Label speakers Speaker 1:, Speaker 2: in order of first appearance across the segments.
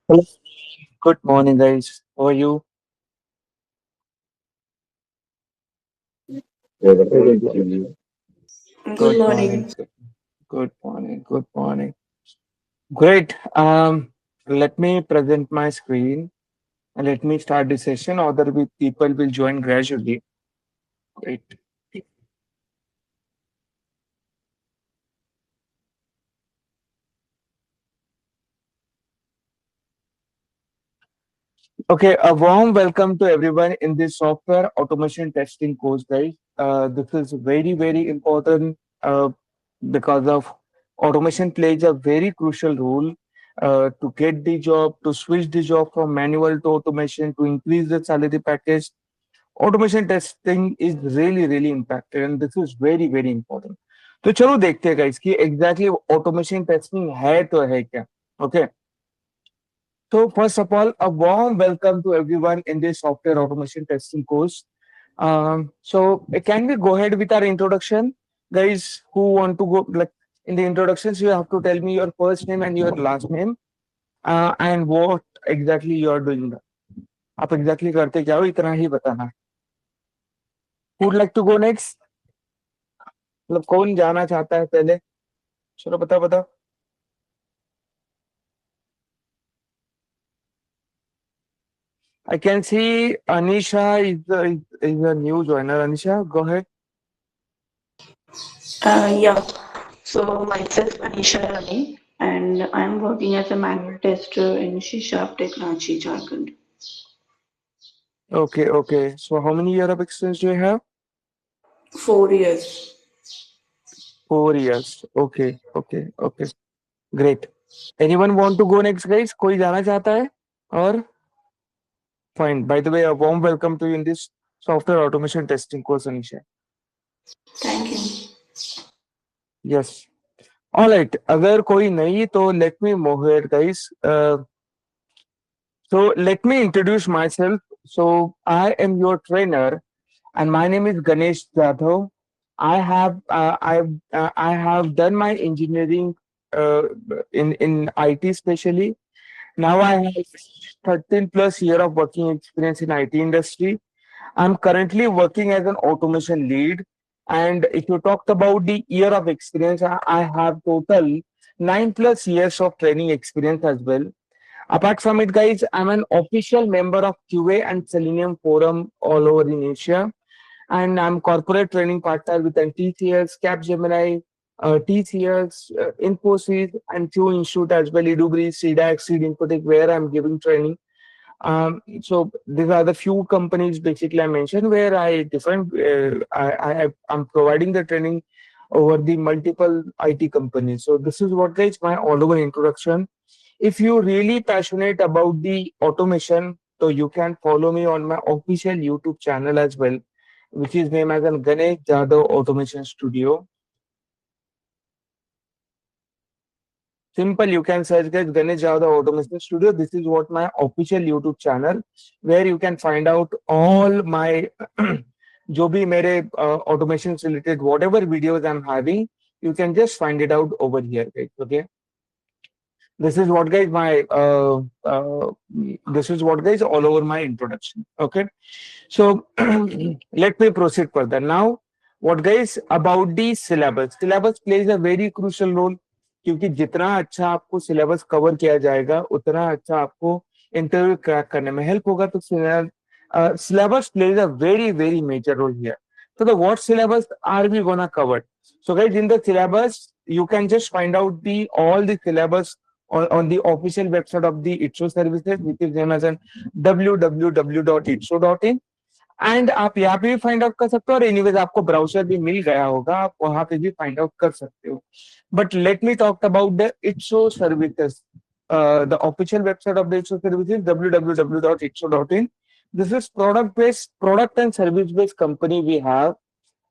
Speaker 1: Hello. Good morning, guys. How are you?
Speaker 2: Good
Speaker 1: Good morning.
Speaker 2: morning.
Speaker 1: Good morning. Good morning. Great. Let me present my screen and let me start the session. People will join gradually. Great. Okay. A warm welcome to everyone in this software automation testing course, guys. This is very important because of automation plays a very crucial role to get the job, to switch the job from manual to automation, to increase the salary package. Automation testing is really impacted and this is very important. तो चलो देखते हैं guys कि exactly automation testing है तो है क्या. Okay. So first of all, a warm welcome to everyone in this software automation testing course. Can we go ahead with our introduction? Guys who want to go, like, in the introductions, you have to tell me your first name and your last name, and what exactly you are doing. आप exactly करते क्या हो इतना ही बताना. Who would like to go next? मतलब कौन जाना चाहता है पहले? चलो बताओ. I can see Anisha is a new joiner. Anisha, go ahead.
Speaker 2: Yeah, so myself Anisha Rani, and I'm working as a manual tester in Shishap Technology, Jharkhand.
Speaker 1: Okay. So how many year of experience do you have?
Speaker 2: 4 years.
Speaker 1: 4 years. Okay. Great. Anyone want to go next, guys? कोई जाना चाहता है? Or fine. By the way, a warm welcome to you in this software automation testing course, Anisha.
Speaker 2: Thank you.
Speaker 1: Yes. All right. अगर कोई नहीं तो let me move ahead, guys. So let me introduce myself. So I am your trainer, and my name is Ganesh Jadhav. I have done my engineering uh, in IT especially. Now I have 13 plus year of working experience in IT industry. I'm currently working as an automation lead. And if you talked about the year of experience, I have total 9 plus years of training experience as well. Apart from it, guys, I'm an official member of QA and Selenium Forum all over in Asia. And I'm corporate training partner with TCS, Capgemini, TCS, Infosys, and few institute as well, EduBridge, CDAC, Seed Infotech, where I'm giving training. So these are the few companies basically I mentioned where I'm providing the training over the multiple IT companies. So this is what is my all over introduction. If you're really passionate about the automation, so you can follow me on my official YouTube channel as well, which is named as an Ganesh Jadhav Automation Studio. Simple, you can search guys Ganesh Jadhav Automation Studio. This is what my official YouTube channel, where you can find out all my जो भी मेरे automation related whatever videos I'm having, you can just find it out over here, guys. Okay. This is what guys my this is what guys all over my introduction. Okay. So let me proceed further. Now, what guys about the syllabus? Syllabus plays a very crucial role क्योंकि जितना अच्छा आपको syllabus cover किया जाएगा उतना अच्छा आपको interview crack करने में हेल्प होगा. तो syllabus plays a very major role here. So the what syllabus are we gonna cover? So guys, in the syllabus you can just find out the all the syllabus on the official website of the ITSO services, which is known as an www.itso.in. And आप यहाँ पे भी find out कर सकते हो और anyways आपको browser भी मिल गया होगा, आप वहां पे भी फाइंड आउट कर सकते हो. But let me talk about the इट्सो services. The official website of the ITSO services, www.itso.in. This is product and service based company we have.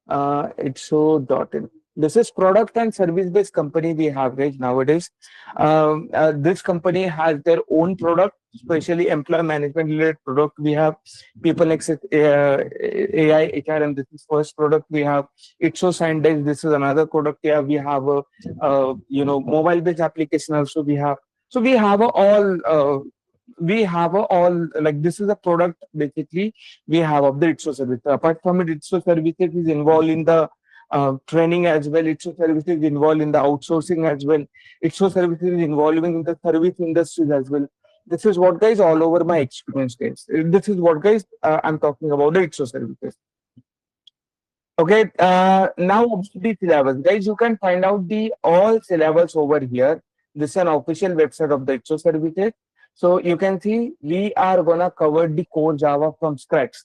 Speaker 1: Itso.in. This is product and service based company we have right nowadays. This company has their own product, especially employee management related product. We have people access AI HRM. This is first product we have. Itso Scientists. This is another product. Yeah, we have a mobile based application also we have. So we have all. we have all, like, this is a product basically we have of the ITSO service. Apart from it, ITSO services is involved in the training as well. ITSO services is involved in the outsourcing as well. ITSO services is involving in the service industries as well. This is what, guys, all over my experience, guys. This is what, guys, I'm talking about the ITSO services. Okay, now the syllabus, guys. You can find out the all syllabus over here. This is an official website of the ITSO services. So you can see we are gonna cover the core Java from scratch.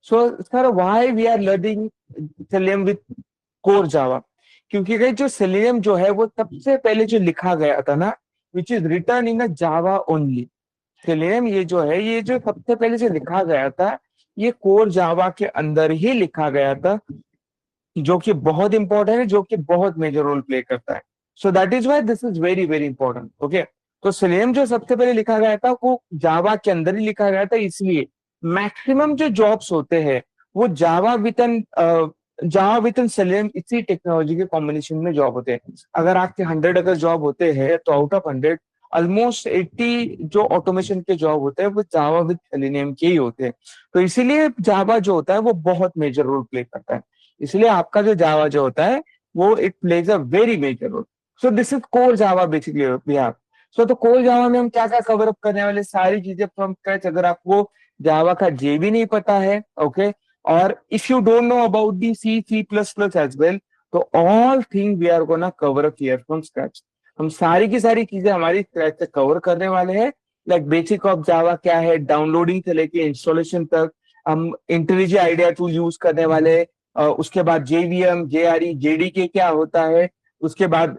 Speaker 1: So sir, why we are learning Selenium with core Java? क्योंकि guys जो Selenium जो है वो सबसे पहले जो लिखा गया था ना, which is written in a Java only. Selenium ये जो है, ये जो सबसे पहले जो लिखा गया था, ये कोर जावा के अंदर ही लिखा गया था, जो कि बहुत इंपॉर्टेंट है, जो कि बहुत मेजर रोल प्ले करता है. So that is why this is very very important. Okay, तो सेलेनियम जो सबसे पहले लिखा गया था वो जावा के अंदर ही लिखा गया था, इसलिए मैक्सिमम जो जॉब्स होते हैं वो जावा विद सेलेनियम इसी टेक्नोलॉजी के कॉम्बिनेशन में जॉब होते हैं. अगर आपके 100 अगर जॉब होते हैं तो आउट ऑफ 100 ऑलमोस्ट 80 जो ऑटोमेशन के जॉब होते हैं वो जावा विद सेलेनियम के ही होते हैं. तो इसीलिए जावा जो होता है वो बहुत मेजर रोल प्ले करता है. इसलिए आपका जो जावा जो होता है वो it plays a very major role. So this is core Java basically we have. So तो कोर जावा में हम क्या क्या कवर अप करने वाले, सारी चीजें फ्रॉम स्क्रैच. अगर आपको जावा का जे भी नहीं पता है, ओके, और if you don't know about the C plus plus as well, तो all thing we are gonna cover up here from scratch. हम सारी की सारी चीजें हमारी स्क्रैच से कवर करने वाले हैं. लाइक बेसिक ऑफ जावा क्या है, डाउनलोडिंग से लेके इंस्टॉलेशन तक. हम इंटेलिजेंट आइडिया टूल यूज करने वाले हैं. उसके बाद जेवीएम, जेआरई, जेडीके क्या होता है, उसके बाद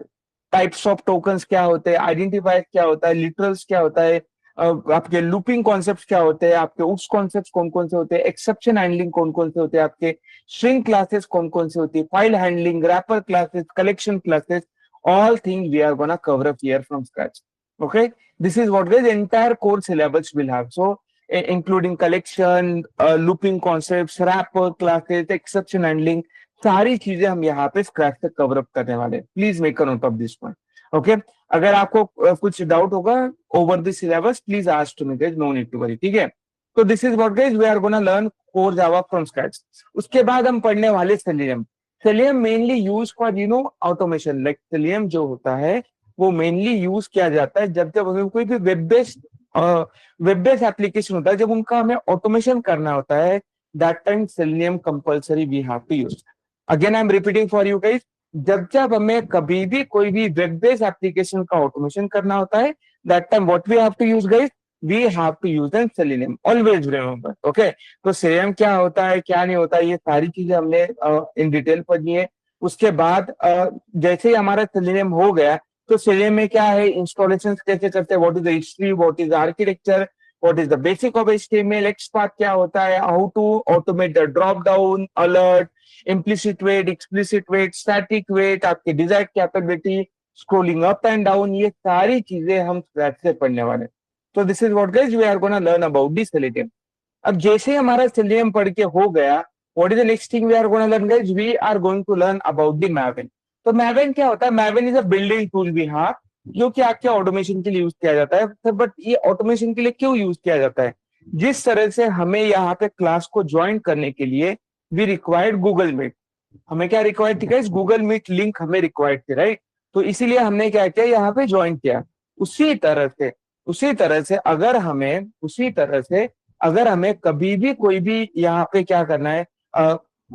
Speaker 1: टाइप्स ऑफ टोकन्स क्या होते हैं, आइडेंटिफायर क्या होता है, लिटरल्स क्या होता है, आपके लूपिंग कॉन्सेप्ट क्या होते हैं, आपके उस कॉन्सेप्ट कौन कौन से होते हैं, एक्सेप्शन हैंडलिंग कौन कौन से होते हैं, आपके स्ट्रिंग क्लासेस कौन कौन से होती है, file handling, wrapper classes, collection classes, all things we are gonna cover up here from scratch. Okay, this is what the entire core syllabus will have. So including collection, looping concepts, wrapper classes, exception handling, सारी चीजें हम यहाँ पे scratch से cover up करने वाले हैं. Please make a note of this point. Okay, अगर आपको कुछ डाउट होगा over the syllabus, please ask to me guys, no need to worry. ठीक है, तो this is what guys we are gonna learn core Java from scratch. उसके बाद हम पढ़ने वाले Selenium. Selenium mainly use for automation. Like Selenium जो होता है वो मेनली यूज किया जाता है जब जब हमें कोई भी वेब बेस्ड एप्लीकेशन होता है, जब उनका हमें ऑटोमेशन करना होता है, that time Selenium compulsory we have to use. Again I am repeating for you guys, जब जब हमें कभी भी कोई भी वेब बेस्ड एप्लीकेशन का ऑटोमेशन करना होता है, that time what we have to use guys, we have to use an Selenium. Always remember. Okay, तो सेलेनियम क्या होता है, क्या नहीं होता है, ये सारी चीजें हमने इन डिटेल पढ़नी है. उसके बाद जैसे ही हमारा सेलेनियम हो गया, तो सेलेनियम में क्या है, इंस्टॉलेशन कैसे करते हैं, what is the history, what is the architecture, what is the basic of HTML, XPath क्या होता है, how to automate the drop down, alert, implicit wait, explicit wait, static wait, आपकी desired capability, scrolling up and down, ये सारी चीजें हम scratch से पढ़ने वाले. तो this is what guys we are gonna learn about the Selenium. अब जैसे ही हमारा सेलेनियम पढ़ के हो गया, what is the next thing we are gonna learn guys, we are going to learn about the Maven. तो मैवेन क्या होता है, Maven is a building tool भी, हाँ, जो कि आपके ऑटोमेशन के लिए यूज किया जाता है. बट ये ऑटोमेशन के लिए क्यों यूज किया जाता है, जिस तरह से हमें यहाँ पे क्लास को ज्वाइन करने के लिए वी रिक्वायर्ड गूगल मीट. हमें क्या रिक्वायर्ड थी गाइस, गूगल मीट लिंक हमें रिक्वायर्ड थी, राइट. तो इसीलिए हमने क्या किया, यहाँ पे ज्वाइन किया. उसी तरह से अगर हमें कभी भी कोई भी यहाँ पे क्या करना है,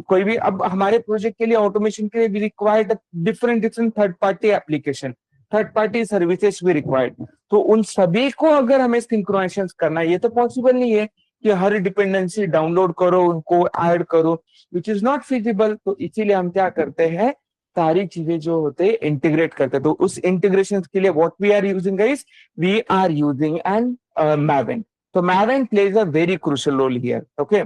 Speaker 1: कोई भी, अब हमारे प्रोजेक्ट के लिए ऑटोमेशन के लिए भी required different third party application, third party services भी रिक्वायर्ड. तो उन सभी को अगर हमें सिंक्रोनाइजेशन करना है, ये तो पॉसिबल नहीं है कि हर डिपेंडेंसी डाउनलोड करो, उनको ऐड करो, विच इज नॉट फिजिबल. तो इसीलिए हम क्या करते हैं, सारी चीजें जो होते हैं इंटीग्रेट करते हैं. तो उस इंटीग्रेशन के लिए what we are using guys, we are using an Maven. तो Maven plays a very crucial role here. Okay,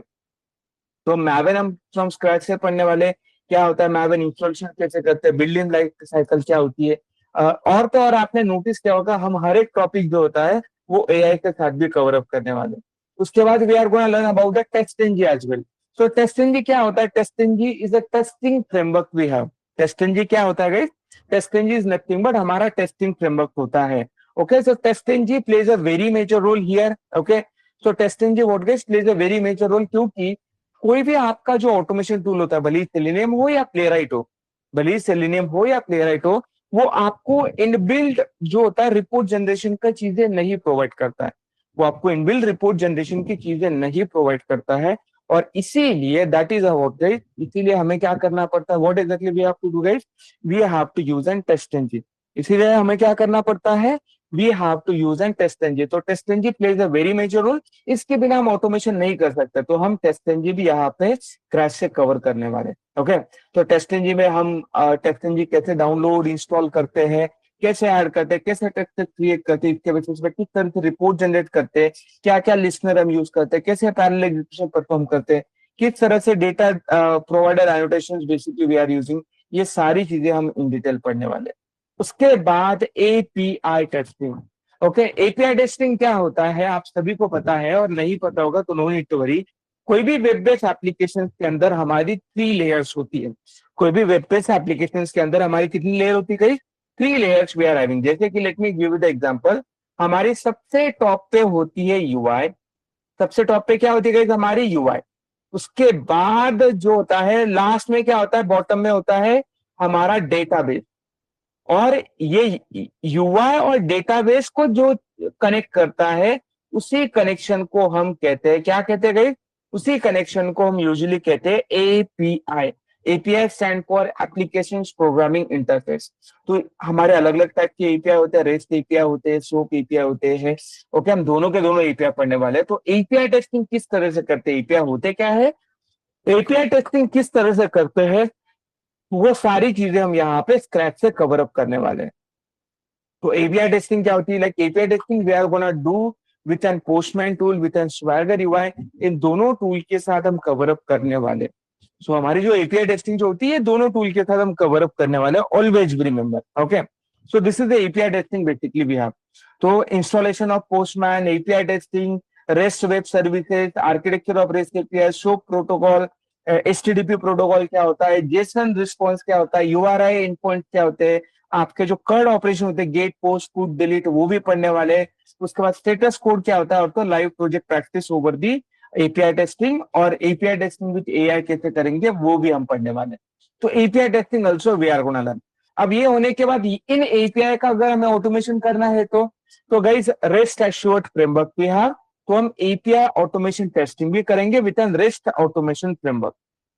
Speaker 1: तो मैवेन हम फ्रॉम स्क्रैच से पढ़ने वाले. क्या होता है मैवेन, इंस्टॉलेशन कैसे करते हैं, बिल्डिंग लाइफ साइकिल क्या होती है, और तो और आपने नोटिस किया होगा हम हर एक टॉपिक जो होता है वो एआई के साथ भी कवर अप करने वाले. उसके बाद we are gonna learn about the TestNG as well. So TestNG क्या होता है, TestNG is a testing framework we have. TestNG क्या होता है guys, TestNG is nothing but हमारा टेस्टिंग फ्रेमवर्क होता है. Okay, so TestNG plays a very major role here. Okay, so TestNG what guys plays a very major role, क्योंकि कोई भी आपका जो ऑटोमेशन टूल होता है, भले ही सेलेनियम हो या प्लेराइट हो, भले ही सेलेनियम हो या प्लेराइट हो, वो आपको इनबिल्ड जो होता है रिपोर्ट जनरेशन का चीजें नहीं प्रोवाइड करता है। वो आपको इनबिल्ड रिपोर्ट जनरेशन की चीजें नहीं प्रोवाइड करता है। और इसीलिए दैट इज अबाउट गाइस, इसीलिए हमें क्या करना पड़ता है, what exactly we have to do guys, we have to use and test engine. इसीलिए हमें क्या करना पड़ता है, we have to use and test engine. तो test engine plays a very major role. इसके बिना हम ऑटोमेशन नहीं कर सकते, तो हम टेस्ट एंजिन भी यहाँ पे क्रैश से कवर करने वाले। ओके, तो टेस्ट एंजिन में हम टेस्ट एंजिन कैसे डाउनलोड इंस्टॉल करते हैं, कैसे ऐड करते हैं, कैसे टेक्स्ट क्रिएट करते हैं, इसके बेसिस पे किस तरह से रिपोर्ट जनरेट करते हैं, क्या क्या लिस्नर हम यूज करते हैं, कैसे पैरेलल एग्जीक्यूशन परफॉर्म करते हैं, किस तरह से data provider annotations basically we are using, ये सारी चीजें हम इन डिटेल पढ़ने वाले हैं। उसके बाद API testing. Okay, API testing क्या होता है आप सभी को पता है, और नहीं पता होगा तो नो नीड टू वरी। कोई भी वेब बेस्ड एप्लीकेशन के अंदर हमारी 3 लेयर्स होती है। कोई भी वेब बेस्ड एप्लीकेशन के अंदर हमारी कितनी लेयर होती है, 3 लेयर्स वी आर हैविंग। जैसे कि let me give you the example, हमारी सबसे टॉप पे होती है यूआई। सबसे टॉप पे क्या होती है हमारी यूआई। उसके बाद जो होता है लास्ट में क्या होता है, बॉटम में होता है हमारा डेटाबेस। और ये यूआई और डेटाबेस को जो कनेक्ट करता है, उसी कनेक्शन को हम कहते हैं, क्या कहते हैं गाइस, उसी कनेक्शन को हम यूजुअली कहते हैं API. API stand for application programming interface. तो हमारे अलग अलग टाइप के एपीआई होते हैं, रेस्ट एपीआई होते हैं, सोप एपीआई होते हैं। ओके, हम दोनों के दोनों एपीआई पढ़ने वाले हैं। तो एपीआई टेस्टिंग किस तरह से करते हैं, एपीआई होते क्या है, एपीआई टेस्टिंग किस तरह से करते हैं, वो सारी चीजें हम यहाँ पे स्क्रैच से कवर अप करने वाले हैं। तो एपीआई टेस्टिंग क्या होती है, like API testing we are gonna do with an Postman tool, with an Swagger UI. इन दोनों टूल के साथ हम कवर अप करने वाले। सो हमारी जो एपीआई टेस्टिंग जो होती है, दोनों टूल के साथ हम कवर अप करने वाले, always be remember. Okay, so this is the API testing basically we have. तो installation of Postman, API testing, rest web services, architecture of rest API, soap protocol, HTTP protocol क्या होता है, Jason response क्या होता है, URI and point क्या होते हैं, आपके जो कर्ड ऑपरेशन होते हैं, गेट, पोस्ट, पुट, डिलीट, वो भी पढ़ने वाले। उसके बाद स्टेटस कोड क्या होता है, और तो live project practice over the API testing, और एपीआई टेस्टिंग विद एआई कैसे करेंगे वो भी हम पढ़ने वाले। तो API testing also we are gonna learn. अब ये होने के बाद इन एपीआई का अगर हमें ऑटोमेशन करना है तो गाइस रेस्ट एश्योर्ड फ्रेमवर्क भी है, तो हम एपीआई ऑटोमेशन टेस्टिंग भी करेंगे with an REST automation framework.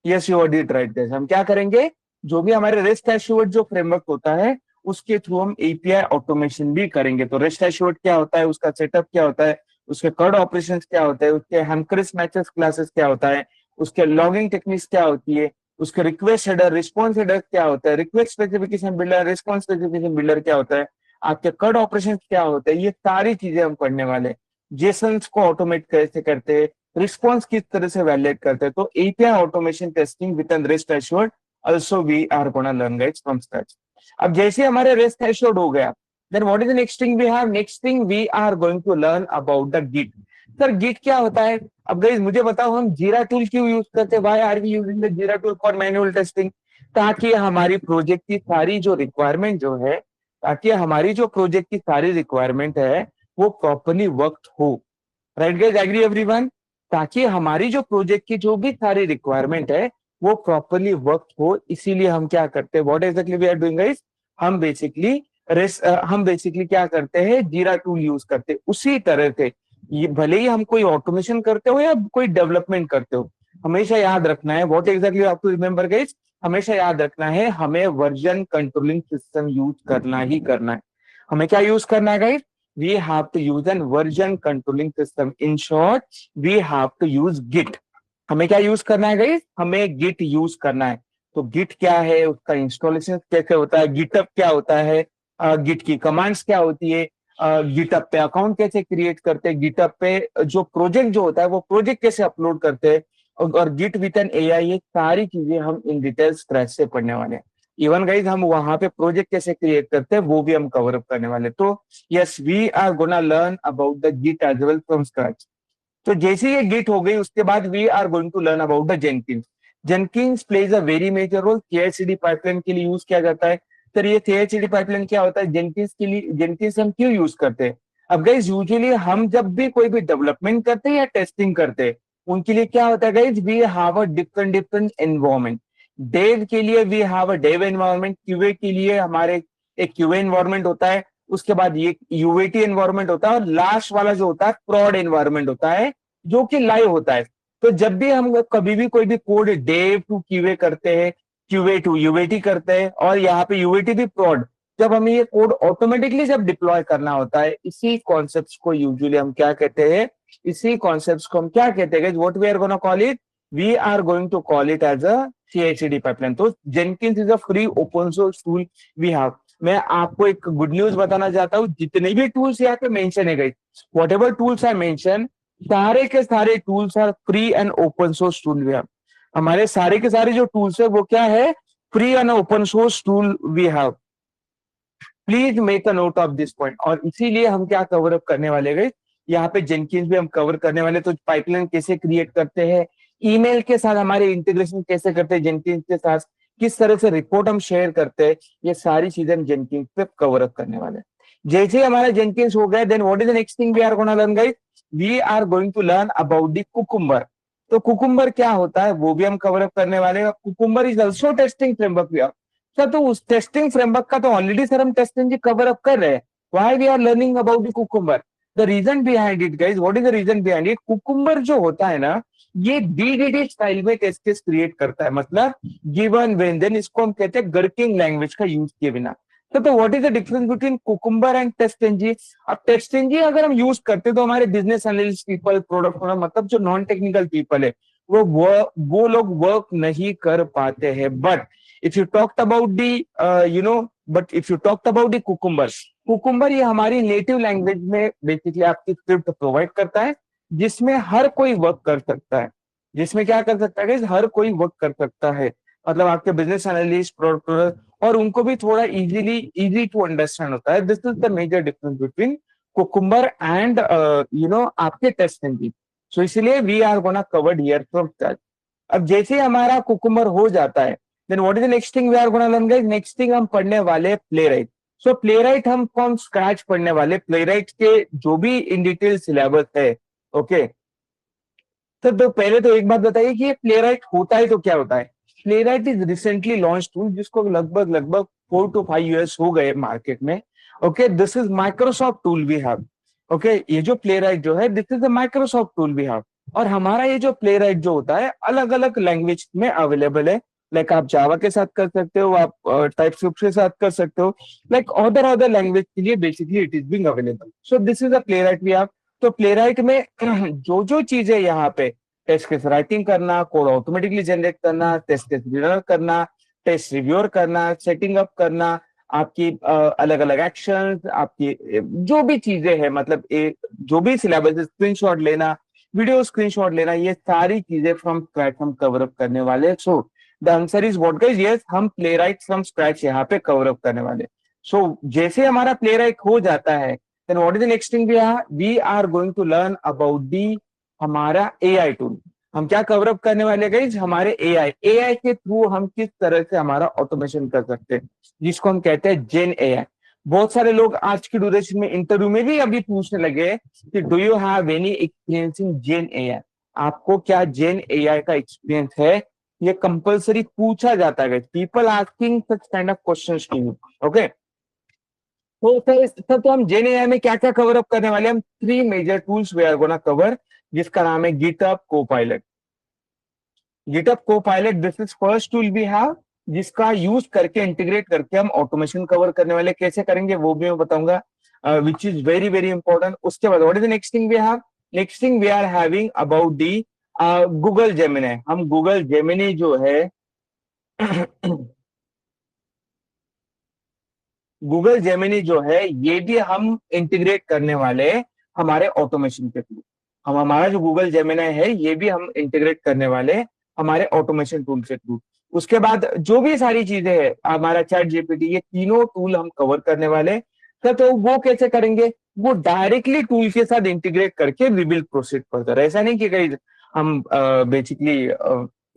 Speaker 1: Yes, you did right guys. हम क्या करेंगे, जो भी हमारे रेस्ट एश्योर्ड जो फ्रेमवर्क होता है, उसके थ्रू हम एपीआई ऑटोमेशन भी करेंगे। तो रेस्ट एश्योर्ड क्या होता है, उसका सेटअप क्या होता है, उसके कर्ड ऑपरेशंस क्या होता है, उसके हैमक्रिस मैचेस क्लासेस क्या होता है, उसके लॉगिंग टेक्निक्स क्या होती है, उसके रिक्वेस्ट हेडर, रिस्पॉन्स हेडर क्या होता है, request specification builder, response specification builder क्या होता है, आपके कर्ड ऑपरेशन क्या होते हैं, ये सारी चीजें हम पढ़ने वाले। जेसन्स को ऑटोमेट कैसे करते हैं, रिस्पॉन्स किस तरह से वैलिडेट करते हैं। तो API automation testing with an REST Assured also we are gonna learn guys from scratch. अब जैसे हमारे रेस्ट एश्योर्ड हो गया, then what is the next thing we have, next thing we are going to learn about the git. Sir Git क्या होता है। अब guys मुझे बताओ, हम जीरा टूल क्यों यूज करते हैं, why are we using the Jira tool for manual testing, ताकि हमारी प्रोजेक्ट की सारी जो रिक्वायरमेंट जो है, ताकि हमारी जो प्रोजेक्ट की सारी रिक्वायरमेंट है वो प्रॉपरली वर्क हो। Right guys, agree everyone. ताकि हमारी जो प्रोजेक्ट की जो भी सारी रिक्वायरमेंट है वो प्रॉपरली वर्क हो, इसीलिए हम क्या करते हैं, what exactly we are doing guys, हम बेसिकली क्या करते हैं, जीरा टूल यूज करते हैं। उसी तरह से ये भले ही हम कोई ऑटोमेशन करते हो या कोई डेवलपमेंट करते हो, हमेशा याद रखना है, what exactly you have to remember guys, हमेशा याद रखना है हमें वर्जन कंट्रोलिंग सिस्टम यूज करना ही करना है। हमें क्या यूज करना है guys, we have to use an version controlling system. In short, we have to use Git. हमें क्या यूज करना है गाइस, हमें गिट यूज करना है। तो गिट क्या है, उसका इंस्टॉलेशन कैसे होता है, गिटअप क्या होता है, गिट की कमांड्स क्या होती है, गिटअप पे अकाउंट कैसे क्रिएट करते हैं, गिटअप पे जो प्रोजेक्ट जो होता है वो प्रोजेक्ट कैसे अपलोड करते हैं, और गिट विथ एन एआई, ये सारी चीजें हम इन डिटेल स्क्रैच से पढ़ने वाले हैं। इवन गाइज हम वहां पे प्रोजेक्ट कैसे क्रिएट करते हैं वो भी हम कवर अप करने वाले। तो yes, we are gonna learn about the Git as well from scratch. तो जैसे ये गिट हो गई, उसके बाद we are going to learn about the Jenkins. Jenkins plays a very major role, CI/CD pipeline के लिए यूज किया जाता है। अधिकतर ये CI/CD पाइपलाइन क्या होता है, जेनकिंस के लिए, जेनकिंस हम क्यों यूज करते हैं? अब गाइज यूजुअली हम जब भी कोई भी डेवलपमेंट करते हैं या टेस्टिंग करते हैं, उनके लिए क्या होता है guys, we have a different different environment. Dev के लिए we have a dev environment, QA के लिए हमारे एक क्यूए एनवायरमेंट होता है, उसके बाद ये यूएटी एनवायरमेंट होता है, और लास्ट वाला जो होता है प्रॉड एनवायरमेंट होता है, जो कि लाइव होता है। तो जब भी हम कभी भी कोई भी कोड डेव टू क्यूए करते हैं, क्यूए टू यूएटी करते हैं, और यहाँ पे यूएटी भी प्रॉड, जब हमें ये कोड ऑटोमेटिकली जब डिप्लॉय करना होता है, इसी कॉन्सेप्ट को यूजुअली हम क्या कहते हैं, इसी कॉन्सेप्ट को हम क्या कहते हैं, what we are gonna call it, we are going to call it as a CI/CD pipeline. तो Jenkins is a free open source tool we have. मैं आपको एक गुड न्यूज बताना चाहता हूँ, जितने भी टूल्स यहाँ पे मेंशन है गई, whatever tools I mention, सारे के सारे tools are free and open source tool we have. हमारे सारे के सारे जो टूल्स है वो क्या है, free and open source tool we have. Please make a note of this point. और इसीलिए हम क्या कवर अप करने वाले गए यहाँ पे, जेनकिंस भी हम कवर करने वाले। तो पाइपलाइन कैसे क्रिएट करते हैं, ईमेल के साथ हमारे इंटीग्रेशन कैसे करते हैं जेनकिंस के साथ, किस तरह से रिपोर्ट हम शेयर करते हैं, ये सारी चीजें हम जेनकिंस पे कवर अप करने वाले हैं। जैसे ही हमारा जेनकिंस हो गया, then what is the next thing we are gonna learn guys, we are going to learn about the Cucumber. तो कुकुम्बर क्या होता है वो भी हम कवर अप करने वाले हैं। Cucumber is also testing framework. Sir तो उस टेस्टिंग फ्रेमवर्क का तो ऑलरेडी सर हम टेस्टिंग कवर अप कर रहे हैं, why we are learning about the Cucumber? The reason behind it guys, what is the reason behind it, Cucumber जो होता है ना, ये DDD स्टाइल में टेस्ट केस क्रिएट करता है, मतलब गिवन व्हेन देन, इसको हम कहते हैं गरकिंग लैंग्वेज का यूज किए बिना। तो what is the difference between Cucumber and testing? अब टेस्टिंग अगर हम यूज करते तो हमारे business analyst people, product owner, मतलब जो नॉन टेक्निकल पीपल है, वो लोग वर्क नहीं कर पाते हैं। But if you talked about the but if you talked about the cucumber ये हमारी नेटिव लैंग्वेज में बेसिकली आपकी स्क्रिप्ट प्रोवाइड करता है, जिसमें हर कोई वर्क कर सकता है। जिसमें क्या कर सकता है guys? हर कोई वर्क कर सकता है, मतलब आपके बिजनेस एनालिस्ट, प्रोडक्ट, और उनको भी थोड़ा इजी टू अंडरस्टैंड होता है। This is the major difference between Cucumber and आपके टेस्ट इंजन। सो इसलिए we are gonna covered here from scratch. अब जैसे ही हमारा कुकुम्बर हो जाता है, then what is the next thing we are gonna learn guys? Next thing हम पढ़ने वाले प्लेराइट। सो प्लेराइट हम फ्रॉम स्क्रैच पढ़ने वाले, प्लेराइट के जो भी इन डिटेल सिलेबस है। ओके, तो पहले तो एक बात बताइए कि ये प्लेराइट होता है तो क्या होता है? Playwright is recently launch tool, जिसको लगभग लगभग 4 to 5 years हो गए मार्केट में। Okay, this is Microsoft tool we have. Okay, ये जो प्लेराइट जो है, this is the Microsoft tool we have. और हमारा ये जो प्लेराइट जो होता है, अलग अलग लैंग्वेज में अवेलेबल है। लाइक आप जावा के साथ कर सकते हो, आप टाइपस्क्रिप्ट के साथ कर सकते हो, लाइक अदर लैंग्वेज के लिए basically it is bing available. So this is a Playwright we have. तो प्लेराइट में जो जो चीजें यहाँ पे, टेस्ट केस राइटिंग करना, कोड ऑटोमेटिकली जनरेट करना, टेस्ट केस बिल्डर करना, टेस्ट रिव्यूअर करना, सेटिंग अप करना, आपकी अलग अलग एक्शन, आपकी जो भी चीजें हैं, मतलब जो भी सिलेबस, स्क्रीनशॉट लेना, वीडियो स्क्रीनशॉट लेना, ये सारी चीजें फ्रॉम स्क्रैच हम कवर अप करने वाले। So the answer is what guys, yes, हम प्लेराइट फ्रॉम स्क्रैच यहाँ पे कवर अप करने वाले। सो जैसे हमारा प्लेराइट हो जाता है, then what is the next thing we are going to learn about the हमारा AI टूल। हम क्या कवर अप करने वाले गाइस? हमारे AI के थ्रू हम किस तरह से हमारा ऑटोमेशन कर सकते हैं, जिसको हम कहते हैं जेन AI। बहुत सारे लोग आज की ड्यूरेशन में इंटरव्यू में भी अभी पूछने लगे कि do you have any experience in Gen AI? आपको क्या जेन AI का एक्सपीरियंस है? ये कंपलसरी पूछा जाता है, people asking such kind of questions to you. Okay, तो सर तो हम जेन एआई में क्या क्या कवर अप करने वाले हैं? हम 3 major tools we are gonna cover, जिसका नाम है GitHub Copilot. GitHub Copilot, this is first tool we have, जिसका यूज करके, इंटीग्रेट करके हम ऑटोमेशन कवर करने वाले। कैसे करेंगे वो भी मैं बताऊंगा, which is very very important. उसके बाद what is the next thing we have? Next thing we are having about the Google Gemini. हम गूगल जेमिनी जो है गूगल जेमिनी जो है, ये भी हम इंटीग्रेट करने वाले हमारे ऑटोमेशन के थ्रू। हम हमारा जो गूगल जेमिनी है, ये भी हम इंटीग्रेट करने वाले हमारे ऑटोमेशन टूल के थ्रू। उसके बाद जो भी सारी चीजें हैं, हमारा चैट जीपीटी, ये तीनों टूल हम कवर करने वाले। तो वो कैसे करेंगे? वो डायरेक्टली टूल के साथ इंटीग्रेट करके वी विल प्रोसीड फर्दर। ऐसा नहीं कि कहीं हम बेसिकली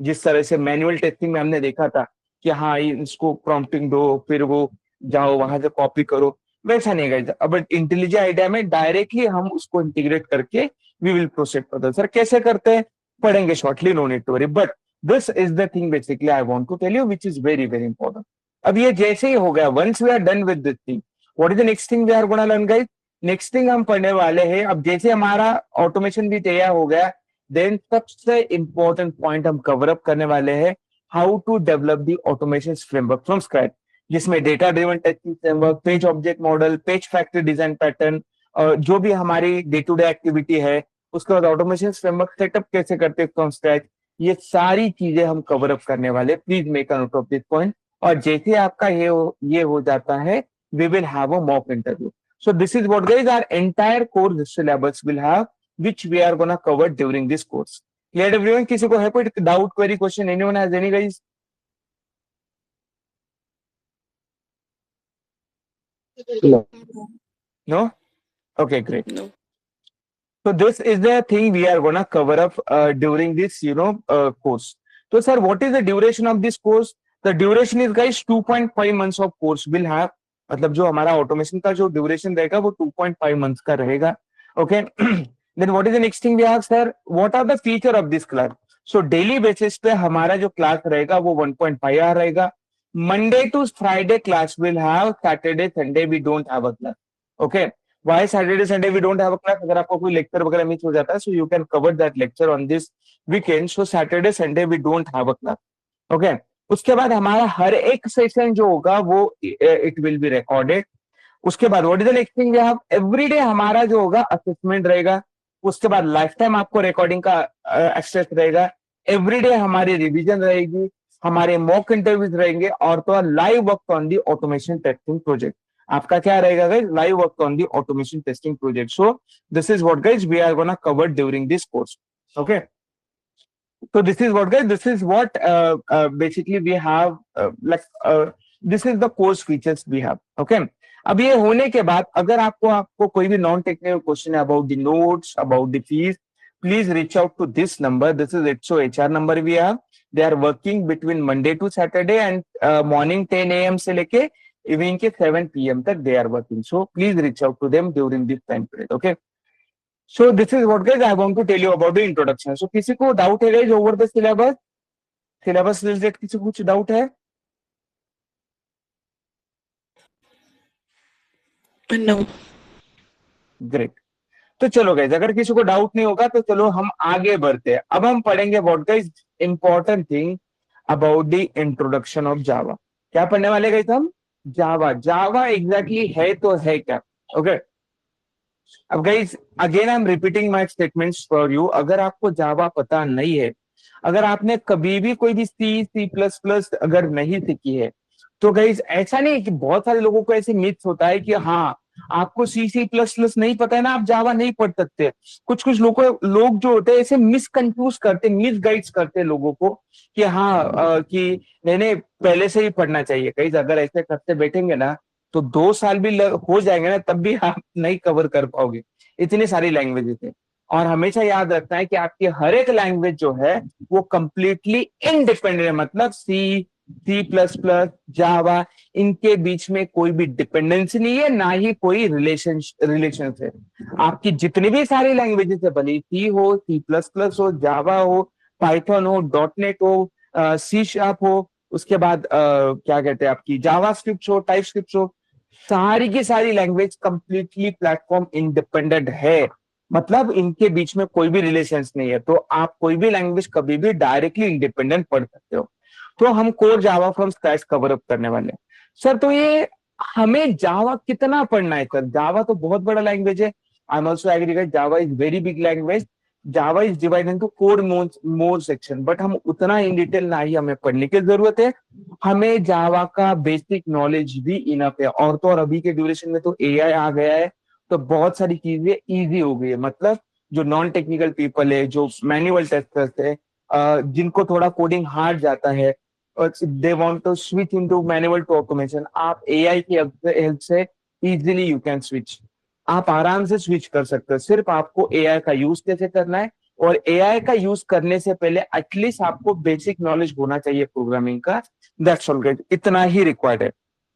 Speaker 1: जिस तरह से मैनुअल टेस्टिंग में हमने देखा था कि हाँ इसको प्रॉम्प्टिंग दो, फिर वो जाओ वहां से कॉपी करो, वैसा नहीं गाइज। अब इंटेलिजेंट आइडिया में डायरेक्टली हम उसको इंटीग्रेट करके we will proceed further. Sir कैसे करते हैं पढ़ेंगे shortly, no need to worry, but this is the thing basically I want to tell you which is very very important. अब ये जैसे ही हो गया, once we are done with this thing, what is the next thing we are gonna learn guys? Next thing हम पढ़ने वाले हैं, अब जैसे हमारा ऑटोमेशन भी तैयार हो गया, देन सबसे इंपॉर्टेंट पॉइंट हम कवर अप करने वाले हैं, how to develop the automation framework from scratch, जिसमें data driven testing framework, page object model, page factory design pattern, जो भी हमारी डे टू डे एक्टिविटी है, उसके बाद ऑटोमेशन फ्रेमवर्क सेटअप कैसे करते हैं फ्रॉम स्क्रैच, ये सारी चीजें हम कवर अप करने वाले। Please make a note of this point. और जैसे आपका ये हो जाता है, we will have a mock interview. So this is what guys our entire course syllabus will have, which we are gonna cover during this course. Clear everyone? किसी को है कोई doubt, query, question? Anyone has any guys? No. No? Okay, great.
Speaker 2: No.
Speaker 1: So this is the thing we are gonna cover up during this, course. So sir, what is the duration of this course? The duration is guys 2.5 months of course will have. मतलब जो हमारा automation का जो duration रहेगा वो 2.5 months का रहेगा। Okay, then what is the next thing we have sir? What are the feature of this class? So daily basis पे हमारा जो क्लास रहेगा वो 1.5 आवर रहेगा। Monday to Friday class will have, Saturday Sunday we don't have a class. Okay, why Saturday Sunday we don't have a class? अगर आपको कोई lecture वगैरह मिस हो जाता है, so you can cover that lecture on this weekend. So Saturday Sunday we don't have a class. Okay, उसके बाद हमारा हर एक सेशन जो होगा वो इट विल बी रिकॉर्डेड। उसके बाद what is the next thing we have? Everyday हमारा जो होगा असेसमेंट रहेगा। उसके बाद लाइफ टाइम आपको रिकॉर्डिंग का एक्सेस रहेगा। एवरीडे हमारी रिवीजन रहेगी, हमारे मॉक इंटरव्यूज रहेंगे, और तो live work on the automation testing project. आपका क्या रहेगा guys? Live work on the automation testing project. So this is what guys we are gonna cover during this course. Okay, so this is what guys, this is what basically we have this is the course features we have. Okay, अब ये होने के बाद अगर आपको कोई भी non technical question है about the notes, about the fees, please reach out to this number. This is it's so HR number we have. They are working between Monday to Saturday and morning 10 AM से लेके evening के 7 PM तक they are working. So please reach out to them during this time period. Okay, so this is what guys I want to tell you about the introduction. So किसी को doubt है guys over the syllabus? Syllabus related किसी को कुछ doubt है?
Speaker 2: No.
Speaker 1: Great. तो चलो guys, अगर किसी को डाउट नहीं होगा तो चलो हम आगे बढ़ते हैं। अब हम पढ़ेंगे what guys important thing about the introduction of जावा। क्या पढ़ने वाले गाइज हम? जावा। जावा एग्जैक्टली है तो है क्या? ओके, अब guys again I am repeating my statements for you. अगर आपको जावा पता नहीं है, अगर आपने कभी भी कोई भी सी प्लस प्लस अगर नहीं सीखी है, तो गाइज ऐसा नहीं कि बहुत सारे लोगों को ऐसे मिथ होता है कि हाँ आपको सी प्लस प्लस नहीं पता है ना, आप जावा नहीं पढ़ सकते। कुछ कुछ लोग जो होते हैं ऐसे मिसकंफ्यूज करते, मिस गाइड्स करते लोगों को कि हाँ कि नहीं नहीं पहले से ही पढ़ना चाहिए। गाइज अगर ऐसे करते बैठेंगे ना तो 2 साल भी हो जाएंगे ना, तब भी आप नहीं कवर कर पाओगे, इतनी सारी लैंग्वेजेस है। और हमेशा याद रखना है कि आपकी हर एक लैंग्वेज जो है वो कंप्लीटली इंडिपेंडेंट है। मतलब सी प्लस प्लस, जावा, इनके बीच में कोई भी डिपेंडेंसी नहीं है, ना ही कोई रिलेशन है। आपकी जितनी भी सारी लैंग्वेजेस है, भले सी हो, सी प्लस प्लस हो, जावा हो, पाइथन हो, डॉटनेट हो, सी शार्प हो, उसके बाद क्या कहते हैं आपकी जावा स्क्रिप्ट हो, टाइप स्क्रिप्ट हो, सारी की सारी लैंग्वेज कंप्लीटली प्लेटफॉर्म इंडिपेंडेंट है। मतलब इनके बीच में कोई भी रिलेशन नहीं है, तो आप कोई भी लैंग्वेज कभी भी डायरेक्टली इंडिपेंडेंट पढ़ सकते हो। तो हम core Java from scratch cover up करने वाले हैं। सर तो ये हमें जावा कितना पढ़ना है सर? जावा तो बहुत बड़ा लैंग्वेज है। I am also agree that Java is very big language. Java is divided into core more section, but हम उतना इन डिटेल ना ही हमें पढ़ने की जरूरत है। हमें जावा का बेसिक नॉलेज भी इनफ है। और तो और अभी के ड्यूरेशन में तो एआई आ गया है, तो बहुत सारी चीजें इजी हो गई है। मतलब जो नॉन टेक्निकल पीपल है, जो मैनुअल टेस्टर्स है, जिनको थोड़ा कोडिंग हार्ड जाता है, they want to switch into manual to automation, आप एआई की हेल्प से इजीली यू कैन स्विच। आप आराम से स्विच कर सकते हो। सिर्फ आपको एआई का यूज कैसे करना है, और एआई का यूज करने से पहले एटलीस्ट आपको बेसिक नॉलेज होना चाहिए प्रोग्रामिंग का। दैट्स ऑल गाइस, इतना ही रिक्वायर्ड है।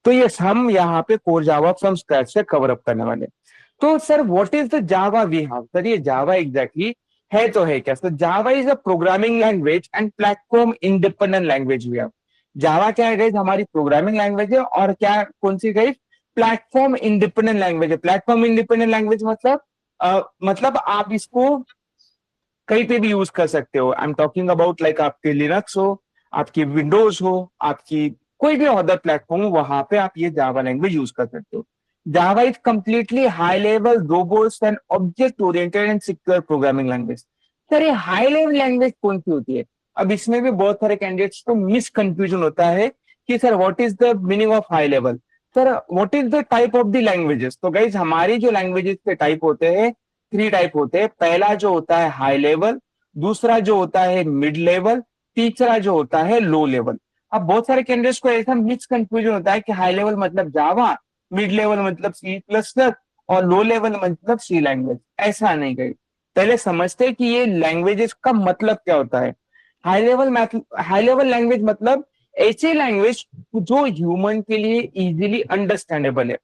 Speaker 1: तो ये हम यहाँ पे कोर जावा फ्रॉम स्क्रैच से कवर अप करने वाले हैं। तो sir what is the Java we have? Sir ये जावा एग्जैक्टली है तो है क्या? Sir Java is a programming language and platform independent language we have. Java क्या है गाइस? हमारी प्रोग्रामिंग लैंग्वेज है, और क्या कौन see guys? Platform independent language है। प्लेटफॉर्म इंडिपेंडेंट लैंग्वेज मतलब मतलब आप इसको कहीं पे भी यूज कर सकते हो। आई एम टॉकिंग अबाउट लाइक आपके लिनक्स हो, आपकी विंडोज हो, आपकी कोई भी अदर प्लेटफॉर्म हो, वहां पे आप ये जावा लैंग्वेज यूज कर सकते हो। Java is completely high level robust and object oriented and secure programming language. Sir ये हाई लेवल लैंग्वेज कौन सी होती है? अब इसमें भी बहुत सारे कैंडिडेट्स को मिस कंफ्यूजन होता है कि sir what is the meaning of high level, sir what is the type of the languages. तो गाइज हमारी जो लैंग्वेजेस के टाइप होते हैं, थ्री टाइप होते हैं। पहला जो होता है हाई लेवल, दूसरा जो होता है मिड लेवल, तीसरा जो होता है लो लेवल। अब बहुत सारे कैंडिडेट्स को ऐसा मिक्स कंफ्यूजन होता है कि हाई लेवल मतलब जावा, मिड लेवल मतलब सी प्लस प्लस, और लो लेवल मतलब सी लैंग्वेज। ऐसा नहीं गई, पहले समझते हैं कि ये लैंग्वेजेस का मतलब क्या होता है। हाई लेवल लैंग्वेज मतलब ऐसी लैंग्वेज जो ह्यूमन के लिए इजीली अंडरस्टैंडेबल है।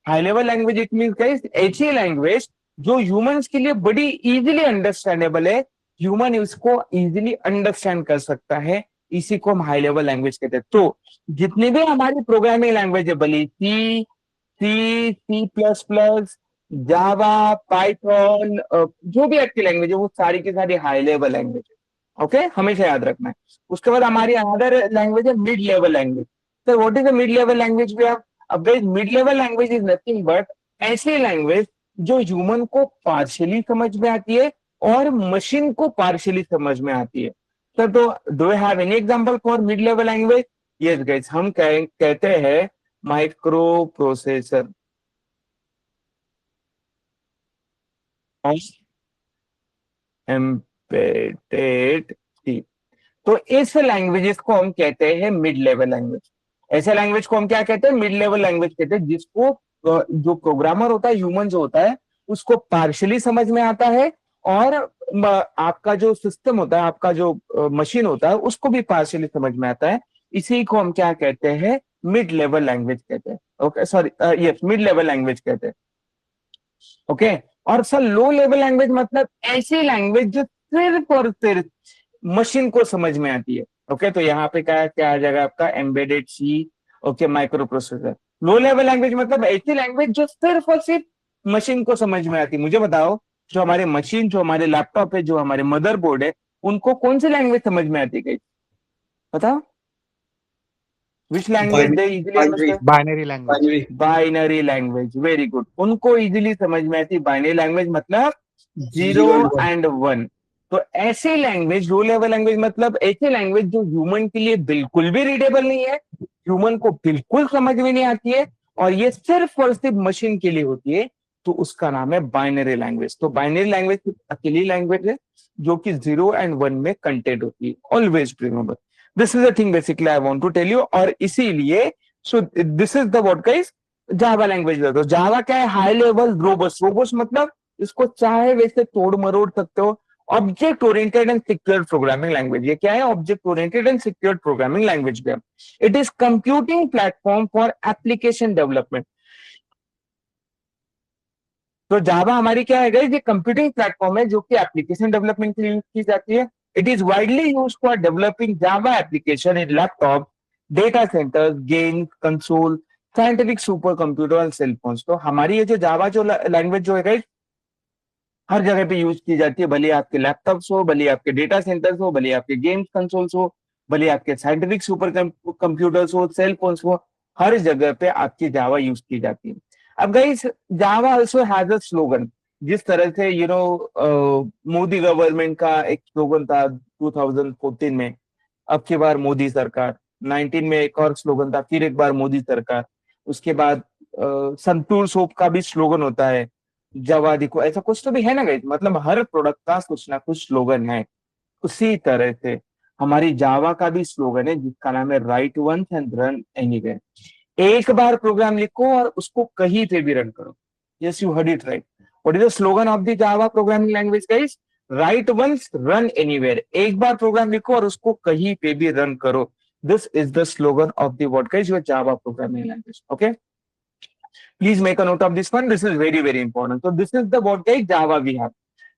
Speaker 1: High level language it mean guys ऐसी लैंग्वेज जो ह्यूमंस के लिए बड़ी इजीली अंडरस्टैंडेबल है, ह्यूमन इसको इजीली अंडरस्टैंड कर सकता है, इसी को हम हाई लेवल लैंग्वेज कहते हैं। तो जितनी भी हमारी प्रोग्रामिंग लैंग्वेज है, भले C, C plus plus, Java, Python, जो भी आपकी लैंग्वेज है वो सारी की सारी हाई लेवल लैंग्वेज है। ओके, हमेशा याद रखना है। उसके बाद हमारी अदर लैंग्वेज है mid level language. Sir what is the mid level language we have? अब guys mid level language is nothing but ऐसी लैंग्वेज जो ह्यूमन को पार्शियली समझ में आती है और मशीन को पार्शियली समझ में आती है। सर तो do you have any example for mid level language? Yes guys, हम कहते हैं माइक्रो प्रोसेसर और एम्बेडेड सी। तो इस लैंग्वेजेस को हम कहते हैं मिड लेवल लैंग्वेज। ऐसे लैंग्वेज को हम क्या कहते हैं? मिड लेवल लैंग्वेज कहते हैं, जिसको जो प्रोग्रामर होता है, ह्यूमन जो होता है, उसको पार्शियली समझ में आता है, और आपका जो सिस्टम होता है, आपका जो मशीन होता है, उसको भी पार्शियली समझ में आता है। इसी को हम क्या कहते हैं? मिड लेवल लैंग्वेज कहते हैं। Okay sorry, yes, mid level language कहते हैं। ओके, और सर लो लेवल लैंग्वेज मतलब ऐसी लैंग्वेज जो सिर्फ और सिर्फ मशीन को समझ में आती है। ओके, तो यहाँ पे क्या क्या आ जाएगा आपका? Embedded C, okay, microprocessor. Low level language मतलब ऐसी लैंग्वेज जो सिर्फ और सिर्फ मशीन को समझ में आती है। मुझे बताओ, जो हमारे मशीन, जो हमारे लैपटॉप है, जो हमारे मदरबोर्ड है, उनको कौन सी लैंग्वेज समझ में आती है? बताओ, which language they easily understand?
Speaker 3: Binary language.
Speaker 1: Binary language, very good. उनको इजीली समझ में आती बाइनरी लैंग्वेज मतलब जीरो एंड वन। तो ऐसी लैंग्वेज, लो लेवल लैंग्वेज मतलब ऐसी लैंग्वेज जो ह्यूमन के लिए बिल्कुल भी रीडेबल नहीं है, ह्यूमन को बिल्कुल समझ में नहीं आती है, और ये सिर्फ और सिर्फ मशीन के लिए होती है, तो उसका नाम है बाइनरी लैंग्वेज। तो बाइनरी लैंग्वेज अकेली लैंग्वेज है जो कि जीरो एंड वन में कंटेंट होती है। Always remember, this is the thing basically I want to tell you. और इसीलिए so this is the what guys Java language. तो जावा क्या है? High level robust. रोबस्ट मतलब इसको चाहे वैसे तोड़ मरोड़ सकते हो। Object oriented and secure programming language, ये क्या है? Object oriented and secure programming language भी। It is computing platform for application development. तो जावा हमारी क्या है गाइस? ये कंप्यूटिंग प्लेटफॉर्म है जो कि एप्लीकेशन डेवलपमेंट के लिए यूज की जाती है। It is widely used for developing Java application in laptop, data centres, games, console, scientific super computer और सेल फोन्स। तो हमारी ये जो जावा जो लैंग्वेज जो है गाइस, हर जगह पे यूज की जाती है, भले आपके लैपटॉप्स हो, भले आपके डेटा सेंटर्स हो, भले आपके गेम्स कंसोल्स हो, भले आपके साइंटिफिक सुपर कंप्यूटर्स हो, सेल फोन्स हो, हर जगह पे आपकी जावा यूज की जाती है। अब guys Java also has a slogan. जिस तरह से मोदी गवर्नमेंट का एक स्लोगन था 2014 में, अब की बार मोदी सरकार। 19 में एक और स्लोगन था, फिर एक बार मोदी सरकार। उसके बाद संतूर सोप का भी स्लोगन होता है, जवा देखो, ऐसा कुछ तो भी है ना गाइस। मतलब हर प्रोडक्ट का कुछ ना कुछ स्लोगन है। उसी तरह से हमारी जावा का भी स्लोगन है, जिसका नाम है write once and run anywhere. एक बार प्रोग्राम लिखो और उसको कहीं पे भी रन करो। Yes, you heard it right. What is the slogan of the Java programming language guys? Write once run anywhere. एक बार प्रोग्राम लिखो और उसको कहीं पे भी रन करो। This is the slogan of the what guys, your Java programming language. Okay, please make a note of this one. This is very very important. So this is the what guys Java we have.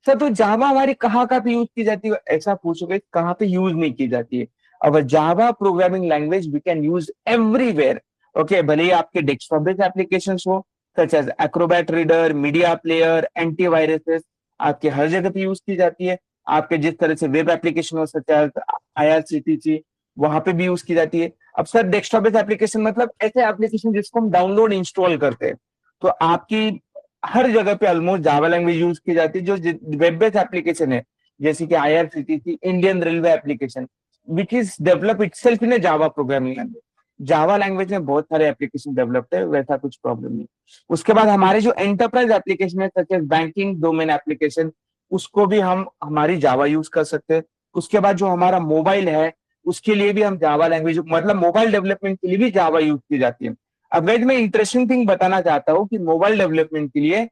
Speaker 1: Sir तो Java हमारी कहाँ पे use की जाती है, ऐसा पूछोगे कहाँ पे यूज नहीं की जाती है. अब Java programming language we can use everywhere. Okay, भले ही आपके डेस्कटॉप बेस्ड एप्लीकेशंस हो such as Acrobat Reader, media player, antiviruses, आपके हर जगह पे यूज की जाती है. आपके जिस तरह से वेब एप्लीकेशन हो सच एज IRCTC, वहां पे भी यूज की जाती है. अब सर डेस्कटॉप बेस्ड एप्लीकेशन मतलब ऐसे एप्लीकेशन जिसको हम डाउनलोड इंस्टॉल करते हैं. तो आपकी हर जगह पे ऑलमोस्ट जावा लैंग्वेज यूज की जाती है. जो वेब बेस्ड एप्लीकेशन है जैसे कि IRCTC, Indian railway application, which is develop itself in Java programming language. Java language में बहुत सारे एप्लीकेशन डेवलप्ड है, वैसा कुछ प्रॉब्लम नहीं. उसके बाद हमारे जो एंटरप्राइज एप्लीकेशन है such as banking domain application, उसको भी हम हमारी जावा यूज कर सकते हैं. उसके बाद जो हमारा मोबाइल है उसके लिए भी हम जावा लैंग्वेज, मतलब मोबाइल डेवलपमेंट के लिए भी जावा यूज की जाती है. अब गाइस मैं इंटरेस्टिंग थिंग बताना चाहता हूँ कि मोबाइल डेवलपमेंट के लिए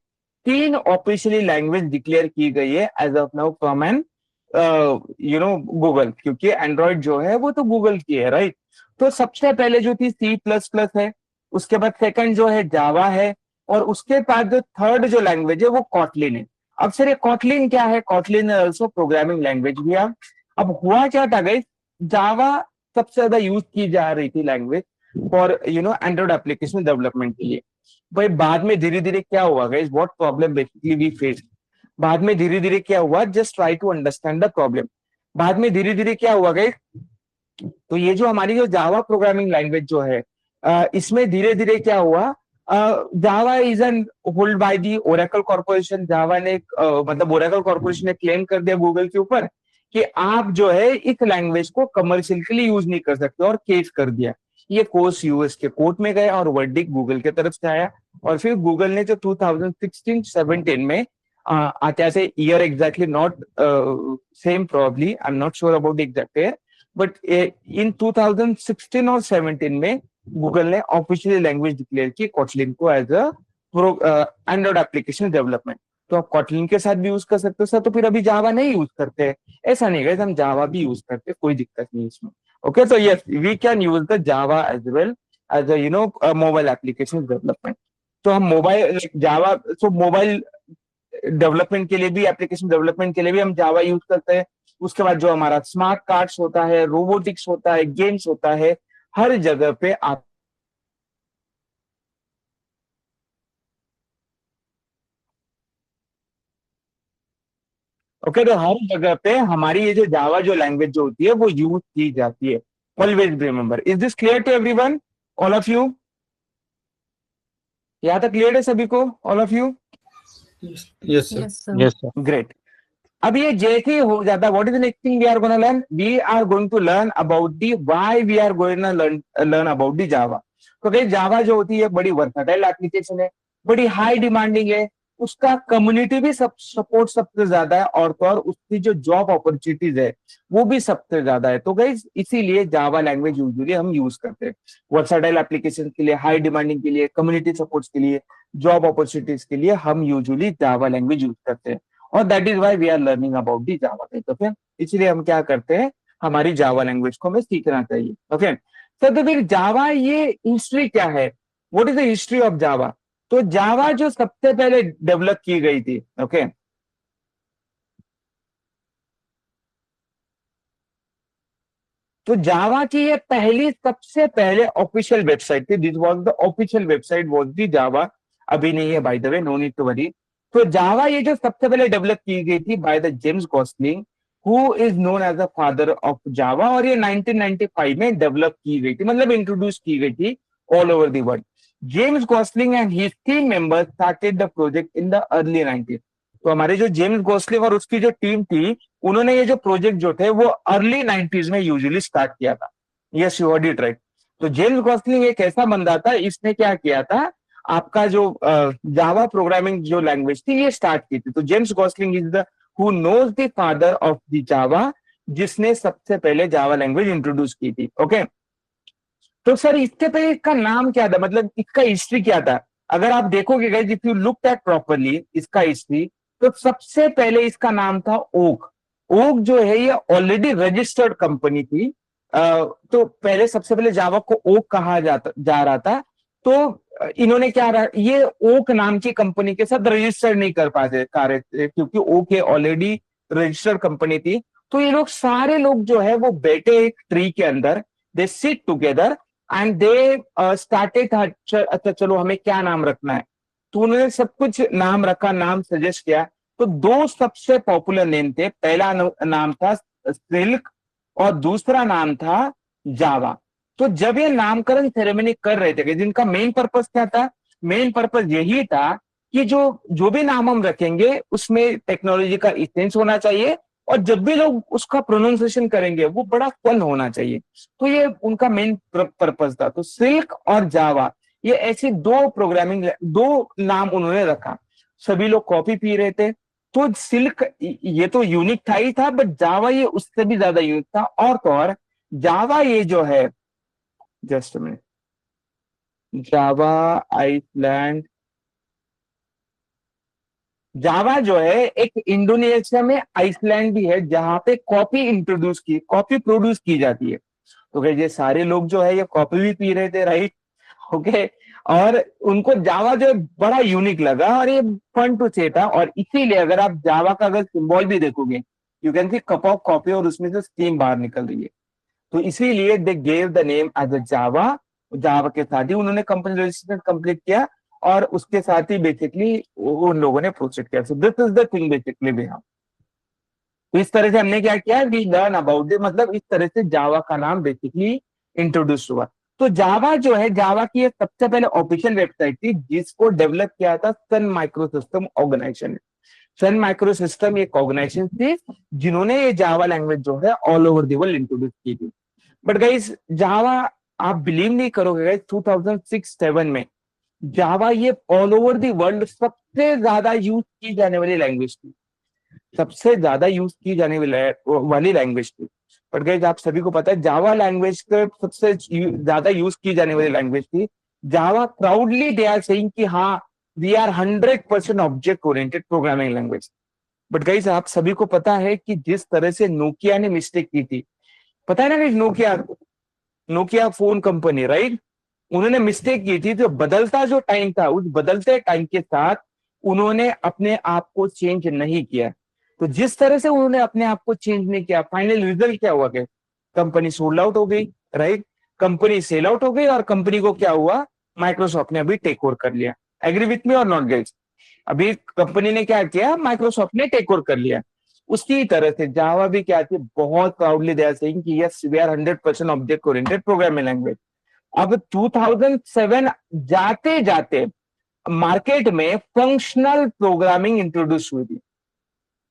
Speaker 1: 3 ऑफिशियली लैंग्वेज डिक्लेयर की गई है as of now from an Google, क्योंकि एंड्रॉइड जो है वो तो गूगल की है, राइट. तो सबसे पहले जो थी C++ है, उसके बाद सेकंड जो है जावा है, और उसके बाद जो थर्ड जो लैंग्वेज है वो कॉटलिन है. अब सर ये कॉटलिन क्या है? Kotlin is also programming language भी है. अब हुआ क्या था गाइस, जावा सबसे ज्यादा यूज की जा रही थी language for Android application development के लिए. भाई बाद में धीरे धीरे क्या हुआ guys, what problem basically we face, बाद में धीरे धीरे क्या हुआ, just try to understand the problem. बाद में धीरे धीरे क्या हुआ गाइस, तो ये जो हमारी जो जावा प्रोग्रामिंग लैंग्वेज जो है इसमें धीरे धीरे क्या हुआ, Java is an hold by the Oracle corporation. Java ने मतलब ओरेकल कॉर्पोरेशन ने क्लेम कर दिया गूगल के ऊपर कि आप जो है इस लैंग्वेज को कमर्शियल के लिए यूज नहीं कर सकते, और केस कर दिया. ये केस यूएस के कोर्ट में गए और वर्डिक्ट गूगल की तरफ से आया. और फिर गूगल ने जो 2016-17 में आता है, year exactly not same, probably I am not sure about the exact year, but in 2016 और 17 में गूगल ने ऑफिशियली लैंग्वेज डिक्लेयर की कॉटलिन को as a Android application development. तो आप कॉटलिन के साथ भी यूज कर सकते हो सर. तो फिर अभी जावा नहीं यूज करते, ऐसा नहीं है, हम जावा भी यूज करते, कोई दिक्कत नहीं इसमें. ओके, तो yes we can use the Java as well as mobile application development. तो हम mobile Java, so mobile development के लिए भी, एप्लीकेशन डेवलपमेंट के लिए भी हम जावा यूज करते हैं. उसके बाद जो हमारा स्मार्ट कार्ड्स होता है, रोबोटिक्स होता है, गेम्स होता है, हर जगह पे आप ओके, तो हर जगह पे हमारी ये जो जावा जो लैंग्वेज जो होती है वो यूज की जाती है. Always remember, is this clear to everyone, all of you? यहाँ तक क्लियर है सभी को, all of you?
Speaker 3: Yes, sir.
Speaker 4: Yes, sir.
Speaker 3: Yes, sir.
Speaker 1: Great. अब ये जैसे ही हो जाता है, what is the next thing we are gonna learn? We are going to learn about the why we are going to learn about the Java. तो भाई जावा जो होती है बड़ी वर्सटाइल एप्लीकेशन है, बड़ी हाई डिमांडिंग है, उसका कम्युनिटी भी सब सपोर्ट सबसे ज्यादा है, और तो और उसकी जो जॉब अपॉर्चुनिटीज है वो भी सबसे ज्यादा है. तो गाइस इसीलिए जावा लैंग्वेज यूजुअली हम यूज करते हैं वर्सटाइल एप्लीकेशन के लिए, हाई डिमांडिंग के लिए, कम्युनिटी सपोर्ट्स के लिए, जॉब अपॉर्चुनिटीज के लिए हम यूजुअली जावा लैंग्वेज यूज करते हैं. और that is why we are learning about the Java. Okay, इसलिए हम क्या करते हैं, हमारी जावा लैंग्वेज को हमें सीखना चाहिए. ओके सर, तो फिर जावा ये हिस्ट्री क्या है, what is the history of Java? तो जावा जो सबसे पहले डेवलप की गई थी, ओके तो जावा की ये पहली सबसे पहले ऑफिशियल वेबसाइट थी. This was the official website was the Java. अभी नहीं है by the way, no need to worry. तो जावा ये जो सबसे पहले डेवलप की गई थी by the James Gosling, who is known as the father of Java, और ये 1995 में डेवलप की गई थी, मतलब इंट्रोड्यूस की गई थी all over the world. James Gosling and his team members started the project in the early 90s. तो हमारे जो जेम्स गॉसलिंग और उसकी जो टीम थी, उन्होंने ये जो प्रोजेक्ट जो थे वो अर्ली 90s में यूजुअली स्टार्ट किया था. Yes you heard it right. तो जेम्स गॉसलिंग एक ऐसा बंदा था, इसने क्या किया था, आपका जो जावा प्रोग्रामिंग जो लैंग्वेज थी ये स्टार्ट की थी. तो James Gosling is the who knows the father of the Java, जिसने सबसे पहले जावा लैंग्वेज इंट्रोड्यूस की थी. ओके तो सर इससे पहले इसका नाम क्या था, मतलब इसका हिस्ट्री क्या था? अगर आप देखोगे guys, if you look at properly इसका हिस्ट्री, तो सबसे पहले इसका नाम था ओक. ओक जो है ये ऑलरेडी रजिस्टर्ड कंपनी थी तो पहले सबसे पहले जावा को ओक कहा जा रहा था। तो इन्होंने ये ओक नाम की कंपनी के साथ रजिस्टर नहीं कर पाते क्योंकि ओक ये ऑलरेडी रजिस्टर्ड कंपनी थी। तो ये लोग सारे लोग जो है वो बैठे एक ट्री के अंदर, they sit together and they started, अच्छा चलो हमें क्या नाम रखना है। तो उन्होंने सब कुछ नाम रखा, नाम सजेस्ट किया। तो दो सबसे पॉपुलर नेम थे, पहला नाम था सिल्क और दूसरा नाम था जावा। तो जब ये नामकरण सेरेमनी कर रहे थे, जिनका मेन पर्पस क्या था, मेन पर्पस यही था कि जो जो भी नाम हम रखेंगे उसमें टेक्नोलॉजी का इसेंस होना चाहिए, और जब भी लोग उसका प्रोनाउंसिएशन करेंगे वो बड़ा फन होना चाहिए। तो ये उनका मेन पर्पस था। तो सिल्क और जावा, ये ऐसे दो नाम उन्होंने रखा। सभी लोग कॉफी पी रहे थे। तो सिल्क ये तो यूनिक था ही था, बट जावा ये उससे भी ज्यादा यूनिक था। और तो और जावा ये जो है, जस्ट में जावा आइसलैंड, जावा जो है एक इंडोनेशिया में आइसलैंड भी है जहां पे कॉफी प्रोड्यूस की जाती है। तो फिर ये सारे लोग जो है ये कॉफी भी पी रहे थे, राइट? ओके। और उनको जावा जो है बड़ा यूनिक लगा और ये फन टू से था। और इसीलिए अगर आप जावा का अगर सिंबल भी देखोगे, you can C cup of coffee और उसमें से स्टीम बाहर निकल रही है। तो इसीलिए they gave the name as a Java. Java के साथ ही उन्होंने कंपनी रजिस्ट्रेशन कंप्लीट किया और उसके साथ ही बेसिकली उन लोगों ने प्रोसीड किया। सो this is the thing basically behind. तो इस तरह से हमने क्या किया, वी लर्न अबाउट इट, मतलब इस तरह से जावा का नाम बेसिकली इंट्रोड्यूस हुआ। तो जावा जो है, जावा की सबसे पहले ऑफिशियल वेबसाइट थी जिसको डेवलप किया था सन माइक्रो सिस्टम ऑर्गेनाइजेशन। सन माइक्रो सिस्टम एक ऑर्गेनाइजेशन थी जिन्होंने ये जावा लैंग्वेज जो है all over the world introduce की थी। बट गाइस जावा, आप बिलीव नहीं करोगे गाइस, 2006-7 में जावा ये ऑल ओवर द वर्ल्ड सबसे ज्यादा यूज की जाने वाली लैंग्वेज थी। सबसे ज्यादा यूज की जाने वाली लैंग्वेज थी। बट गाइस आप सभी को पता है जावा लैंग्वेज के सबसे ज्यादा यूज की जाने वाली लैंग्वेज थी। Java proudly they are saying कि हाँ, we are 100% object oriented programming language. But guys आप सभी को पता है कि जिस तरह से नोकिया ने मिस्टेक की थी, पता है ना कि नोकिया फोन कंपनी, राइट? उन्होंने मिस्टेक की थी। जो बदलता जो टाइम था, उस बदलते टाइम के साथ उन्होंने अपने आप को चेंज नहीं किया। तो जिस तरह से उन्होंने अपने आप को चेंज नहीं किया, फाइनल रिजल्ट क्या हुआ कि कंपनी सोल्ड आउट हो गई, राइट? कंपनी सेल आउट हो गई और कंपनी को क्या हुआ, माइक्रोसॉफ्ट ने अभी टेक ओवर कर लिया। एग्री विथ मी और नॉट गाइस? अभी कंपनी ने क्या किया, माइक्रोसॉफ्ट ने टेक ओवर कर लिया। उसी तरह से जावा भी क्या थी, बहुत प्राउडली दे आर सेइंग कि yes we are 100% object oriented programming language. अब 2007 जाते जाते मार्केट में फंक्शनल प्रोग्रामिंग इंट्रोड्यूस हुई थी।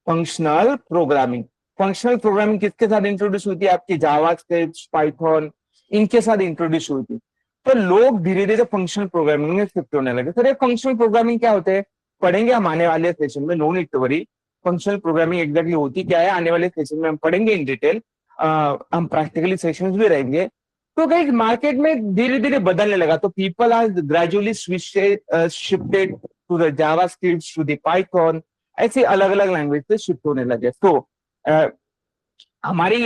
Speaker 1: फंक्शनल प्रोग्रामिंग किसके साथ इंट्रोड्यूस हुई थी? आपकी जावा स्क्रिप्ट, पाइथन, इनके साथ इंट्रोड्यूस हुई थी। तो लोग धीरे धीरे फंक्शनल प्रोग्रामिंग में शिफ्ट होने लगे। सर ये फंक्शनल प्रोग्रामिंग क्या होते हैं, पढ़ेंगे हम आने वाले सेशन में, no need to worry. Functional programming exactly होती क्या है, आने वाले सेशन में हम पढ़ेंगे इन डिटेल। हम प्रैक्टिकली सेशंस भी रहेंगे। तो कहीं मार्केट में धीरे धीरे बदलने लगा। तो people are gradually shifted to the JavaScript, to the Python, ऐसे अलग अलग लैंग्वेज से शिफ्ट होने लगे। तो हमारी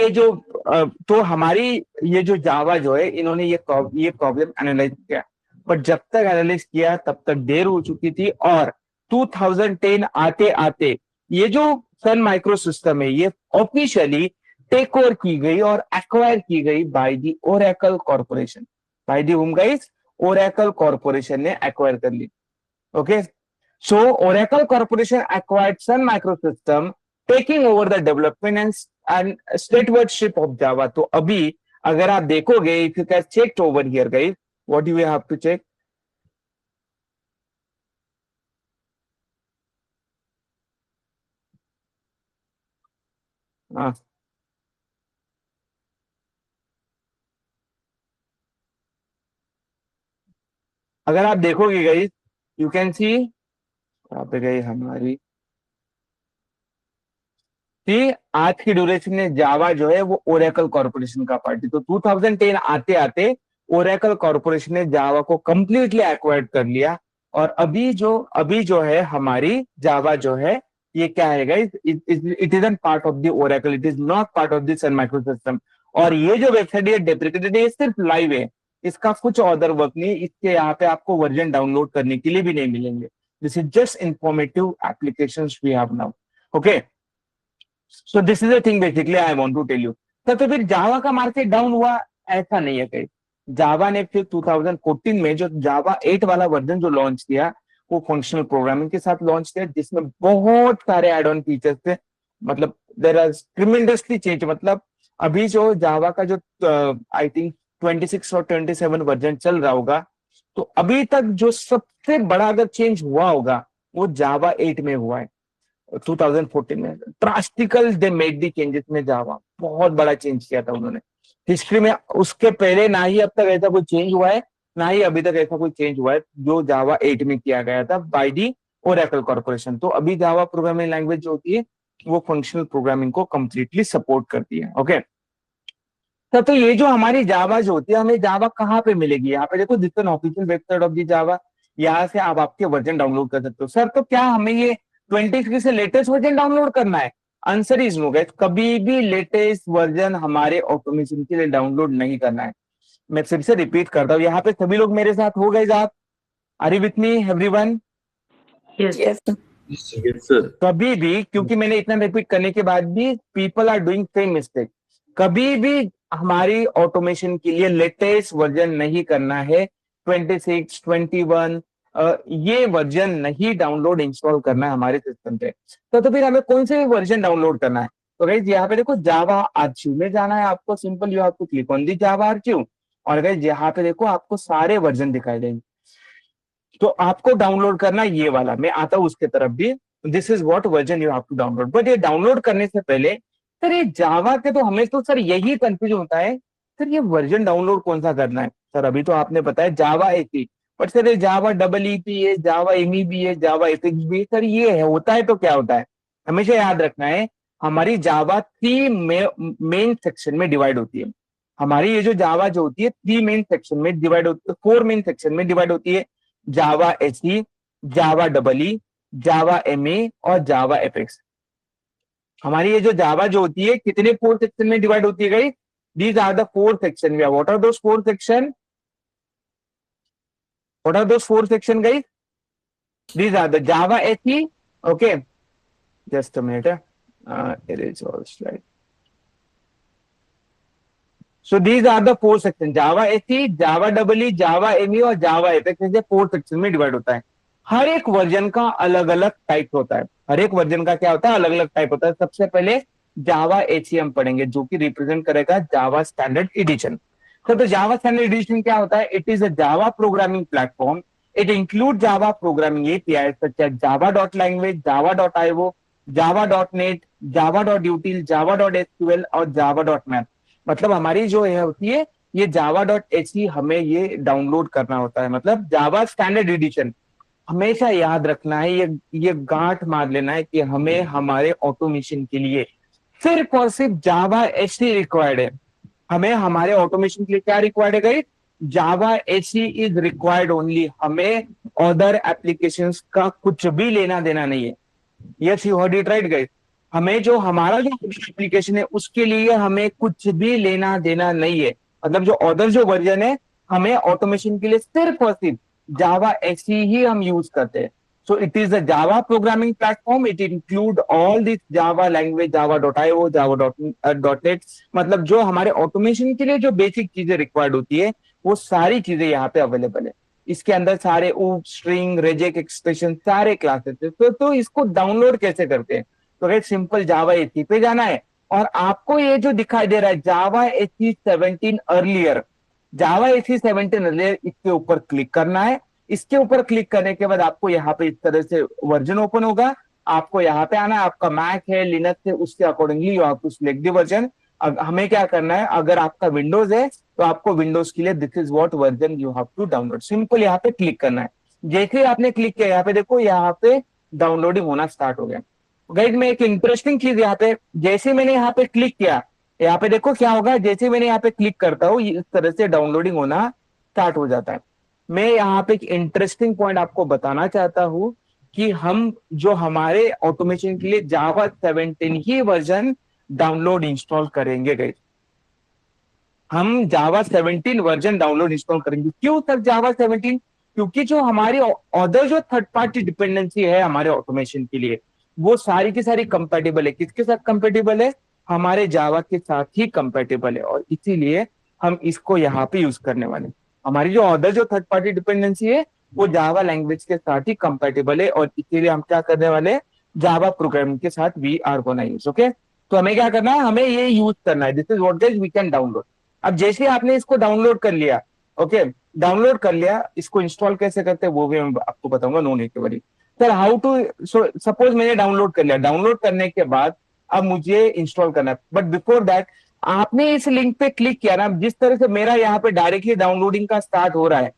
Speaker 1: ये जो जावा जो है, इन्होंने ये प्रॉब्लम एनालाइज किया। बट जब तक एनालाइज किया तब तक देर हो चुकी थी। और 2010 आते आते ये जो सन माइक्रो सिस्टम है, ये ऑफिशियली टेक ओवर की गई और एक्वायर की गई by the Oracle corporation. By the home guys, Oracle corporation ने एक्वायर कर ली। Okay, so Oracle Corporation acquired Sun Microsystem, taking over the development and stewardship of Java. तो अभी अगर आप देखोगे, if you can check over here guys, what do you have to check? हाँ, अगर आप देखोगे गाइस, यू कैन सी, यहाँ पे गई हमारी थी आज की ड्यूरेशन में, जावा जो है वो ओरेकल कॉर्पोरेशन का पार्ट है। तो 2010 आते आते ओरेकल कॉर्पोरेशन ने जावा को कंप्लीटली एक्वायर्ड कर लिया। और अभी जो है हमारी जावा जो है, ये क्या है guys, it is an part of the Oracle, it is not part of the Sun micro system. और ये जो वेबसाइट ये डेप्रिकेटेड है, ये सिर्फ लाइव है, इसका कुछ अदर वर्क नहीं, इसके यहाँ पे आपको वर्जन डाउनलोड करने के लिए भी नहीं मिलेंगे। This is just informative applications we have now. Okay, so this is the thing basically I want to tell you. तो फिर जावा का मार्केट डाउन हुआ, ऐसा नहीं है कहीं। जावा ने फिर 2014 में जो जावा 8 वाला वर्जन जो लॉन्च किया, वो फंक्शनल प्रोग्रामिंग के साथ लॉन्च किया, जिसमें बहुत सारे एड ऑन फीचर्स थे। मतलब देयर आर ट्रिमेंडसली चेंज। मतलब अभी जो जावा का जो आई थिंक 26 और 27 वर्जन चल रहा होगा, तो अभी तक जो सबसे बड़ा अगर चेंज हुआ होगा वो जावा 8 में हुआ है। 2014 में drastical they made the changes में जावा, बहुत बड़ा चेंज किया था उन्होंने हिस्ट्री में। उसके पहले ना ही अब तक ऐसा कोई चेंज हुआ है, ना ही अभी तक ऐसा कोई चेंज हुआ है जो जावा 8 में किया गया था बाय दी ओरेकल कॉर्पोरेशन। तो अभी जावा प्रोग्रामिंग लैंग्वेज जो होती है वो फंक्शनल प्रोग्रामिंग को कंप्लीटली सपोर्ट करती है। ओके, तो ये जो हमारी जावा जो होती है, हमें जावा कहाँ पे मिलेगी? यहाँ पे देखो, this is an official website of the Java. यहाँ से आप आपके वर्जन डाउनलोड कर सकते हो। सर तो क्या हमें ये 23 से लेटेस्ट वर्जन डाउनलोड करना है? आंसर इज नो गाइस, कभी भी लेटेस्ट वर्जन हमारे ऑटोमेशन के लिए डाउनलोड नहीं करना है। मैं फिर से रिपीट करता हूँ, यहाँ पे सभी लोग मेरे साथ हो गए आप? Are you with me everyone?
Speaker 2: Yes.
Speaker 4: Yes.
Speaker 3: Yes, sir.
Speaker 1: कभी भी, क्योंकि मैंने इतना रिपीट करने के बाद भी people are doing same mistake, कभी भी हमारी ऑटोमेशन के लिए लेटेस्ट वर्जन नहीं करना है। 26, 21 ये वर्जन नहीं डाउनलोड इंस्टॉल करना है हमारे सिस्टम पे। तो फिर हमें कौन से वर्जन डाउनलोड करना है? तो गाइस यहाँ पे देखो, जावा आर्चिव में जाना है आपको। Simple, you have to click on the Java archive, और गाइस यहाँ पे देखो आपको सारे वर्जन दिखाई देंगे। तो आपको डाउनलोड करना ये वाला, मैं आता हूँ उसके तरफ भी। This is what version you have to download. But ये डाउनलोड करने से पहले सर, ये जावा के तो हमें तो सर यही कंफ्यूजन होता है, सर ये वर्जन डाउनलोड कौन सा करना है? सर अभी तो आपने बताया जावा एसी, बट सर ये जावा डबल ईपी है, जावा एमई भी है, जावा एफएक्स भी है। सर ये है, होता है तो क्या होता है? हमेशा याद रखना है, हमारी जावा 3 मेन सेक्शन में डिवाइड होती है। हमारी ये जो जावा जो होती है 3 मेन सेक्शन में डिवाइड होती है, 4 मेन सेक्शन में डिवाइड होती है। जावा एसी, जावा डबल ई, जावा एमए और जावा एफएक्स। हमारी ये जो जावा जो होती है कितने 4 सेक्शन में डिवाइड होती है guys? These are the 4 section. What are those 4 section? What are those 4 section guys? These are the Java SE. Okay, just a minute, it is all slide. So these are the 4 section, Java SE, Java double E, Java ME और Java apex. ऐसे 4 section में divide होता है। हर एक version का अलग अलग type होता है। हर एक वर्जन का क्या होता है? अलग अलग टाइप होता है। सबसे पहले जावा एसी हम पढ़ेंगे, जो कि रिप्रेजेंट करेगा जावा स्टैंडर्ड एडिशन। तो जावा स्टैंडर्ड एडिशन क्या होता है? It is a Java programming platform. It include Java programming API such as Java dot language, Java dot IO, Java dot net, Java dot util, Java dot SQL और Java dot math. मतलब हमारी जो है होती है ये Java dot AC, हमें ये डाउनलोड करना होता है। मतलब जावा स्टैंडर्ड एडिशन हमेशा याद रखना है, ये गांठ मार लेना है कि हमें हमारे ऑटोमेशन के लिए सिर्फ और सिर्फ जावा एसी रिक्वायर्ड है। हमें हमारे ऑटोमेशन के लिए क्या रिक्वायर्ड है guys? Java AC is required only. हमें अदर एप्लीकेशंस का कुछ भी लेना देना नहीं है। Yes, you heard it right guys. हमें जो हमारा जो एप्लीकेशन है उसके लिए हमें कुछ भी लेना देना नहीं है। मतलब जो अदर जो वर्जन है, हमें ऑटोमेशन के लिए सिर्फ और सिर्फ जावा एसी ही हम यूज करते हैं। So it is a Java programming platform. It include all this Java language, Java dot IO, Java dot net. मतलब जो हमारे ऑटोमेशन के लिए जो बेसिक चीजें रिक्वायर्ड होती है, वो सारी चीजें यहाँ पे अवेलेबल है। इसके अंदर सारे स्ट्रिंग, रेजेक, एक्सप्रेशन, सारे क्लासेस है। तो इसको डाउनलोड कैसे करते हैं? तो गाइस सिंपल, जावा एसी पे जाना है और आपको ये जो दिखाई दे रहा है जावा एसी 17 अर्लियर, जावा एसी 17 अर्लियर, इसके ऊपर क्लिक करना है। इसके ऊपर क्लिक करने के बाद आपको यहाँ पे इस तरह से वर्जन ओपन होगा। आपको यहाँ पे आना है, आपका मैक है, लिनक्स है, उसके accordingly you have to select the version. हमें क्या करना है, अगर आपका विंडोज है तो आपको विंडोज के लिए this is what version you have to download. Simple यहाँ पे क्लिक करना है। जैसे ही आपने क्लिक किया, यहाँ पे देखो, यहाँ पे डाउनलोडिंग होना स्टार्ट हो गया। गाइस मैं एक इंटरेस्टिंग चीज यहाँ पे, जैसे मैंने यहाँ पे क्लिक किया, यहाँ पे देखो क्या होगा, जैसे मैंने यहाँ पे क्लिक करता हूँ इस तरह से डाउनलोडिंग होना स्टार्ट हो जाता है। मैं यहाँ पे एक इंटरेस्टिंग पॉइंट आपको बताना चाहता हूँ कि हम जो हमारे ऑटोमेशन के लिए जावा 17 ही वर्जन डाउनलोड इंस्टॉल करेंगे गाइस। हम जावा 17 वर्जन डाउनलोड इंस्टॉल करेंगे। क्यों सर जावा 17? क्योंकि जो हमारी अदर जो थर्ड पार्टी डिपेंडेंसी है हमारे ऑटोमेशन के लिए, वो सारी की सारी कंपेटेबल है। किसके साथ कंपेटेबल है? हमारे जावा के साथ ही कंपेटेबल है, और इसीलिए हम इसको यहाँ पे यूज करने वाले हैं। हमारी जो अदर जो थर्ड पार्टी डिपेंडेंसी है वो जावा लैंग्वेज के साथ ही कंपेटेबल है, और इसीलिए हम क्या करने वाले हैं, जावा प्रोग्रामिंग के साथ we are gonna use. Okay, तो हमें क्या करना है, हमें ये यूज करना है। This is what guys we can download. अब जैसे ही आपने इसको डाउनलोड कर लिया, ओके, डाउनलोड कर लिया, इसको इंस्टॉल कैसे करते हैं वो भी मैं आपको बताऊंगा, no need to worry. Sir how to, suppose मैंने डाउनलोड कर लिया, डाउनलोड करने के बाद अब मुझे इंस्टॉल करना है, बट बिफोर दैट आपने इस लिंक पे क्लिक किया ना, जिस तरह से मेरा यहाँ पे डायरेक्टली डाउनलोडिंग का स्टार्ट हो रहा है,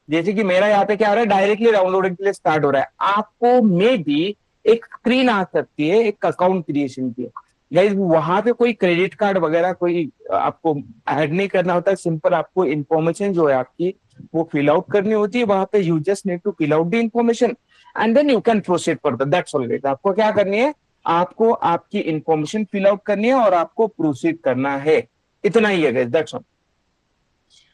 Speaker 1: जैसे कि मेरा यहाँ पे क्या हो रहा है, डायरेक्टली डाउनलोडिंग के लिए स्टार्ट हो रहा है, आपको मे भी एक स्क्रीन आ सकती है एक अकाउंट क्रिएशन की। गाइस वहां पे कोई क्रेडिट कार्ड वगैरह कोई आपको ऐड नहीं करना होता है, सिंपल आपको इन्फॉर्मेशन जो है आपकी वो फिल आउट करनी होती है वहां पे। You just need to fill out the information and then you can proceed further, that's all guys. आपको क्या करनी है, आपको आपकी इन्फॉर्मेशन फिल आउट करनी है और आपको प्रोसीड करना है, इतना ही है गाइस, दैट्स ऑल।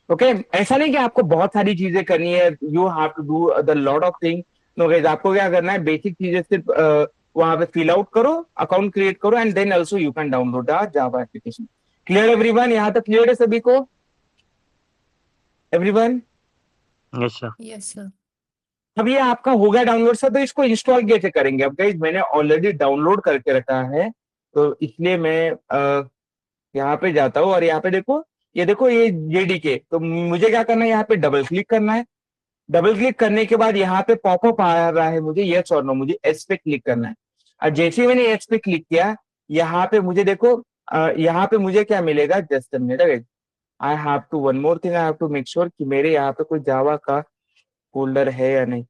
Speaker 1: ओके, ऐसा नहीं कि आपको बहुत सारी चीजें करनी है, you have to do the lot of thing. No guys, आपको क्या करना है, बेसिक चीजें सिर्फ वहां पे फिल आउट करो, अकाउंट क्रिएट करो, and then also you can download the Java application. Clear everyone? यहाँ तक क्लियर है सभी को? Everyone?
Speaker 3: Yes, sir.
Speaker 4: Yes, sir.
Speaker 1: अब ये आपका हो गया डाउनलोड सर, तो इसको इंस्टॉल कैसे करेंगे? अब गाइस मैंने ऑलरेडी डाउनलोड करके रखा है, तो इसलिए मैं यहाँ पे जाता हूँ, और यहाँ पे देखो, ये देखो ये जेडीके, तो मुझे क्या करना है, यहाँ पे डबल क्लिक करना है। डबल क्लिक करने के बाद यहाँ पे पॉपअप आ रहा है, मुझे यस और नो, मुझे एस पे क्लिक करना है। और जैसे ही मैंने एस पे क्लिक किया, यहाँ पे मुझे देखो, यहाँ पे मुझे क्या मिलेगा, just a minute, I have to one more thing, I have to make sure कि मेरे यहाँ पे कोई जावा का फोल्डर है या नहीं।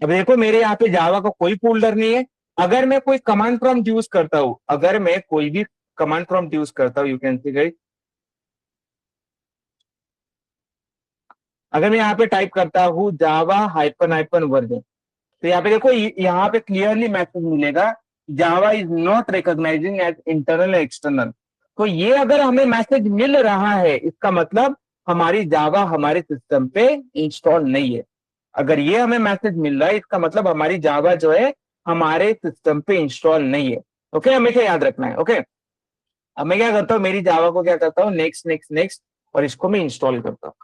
Speaker 1: अब देखो मेरे यहाँ पे जावा का कोई फोल्डर नहीं है। अगर मैं कोई कमांड प्रॉम्प्ट यूज करता हूँ, अगर मैं कोई भी कमांड प्रॉम्प्ट यूज करता हूँ, यू कैन सी गाइस, अगर मैं यहाँ पे टाइप करता हूँ जावा हाइपन हाइपन वर्जन, तो यहाँ पे देखो, यहाँ पे क्लियरली मैसेज मिलेगा, Java is not recognizing as internal external. तो ये अगर हमें मैसेज मिल रहा है, इसका मतलब हमारी जावा हमारे सिस्टम पे इंस्टॉल नहीं है। अगर ये हमें मैसेज मिल रहा है, इसका मतलब हमारी जावा जो है हमारे सिस्टम पे इंस्टॉल नहीं है। ओके, हमेशा याद रखना है। ओके, अब मैं क्या करता हूँ, मेरी जावा को क्या करता हूँ, नेक्स्ट नेक्स्ट नेक्स्ट, और इसको मैं इंस्टॉल करता हूँ।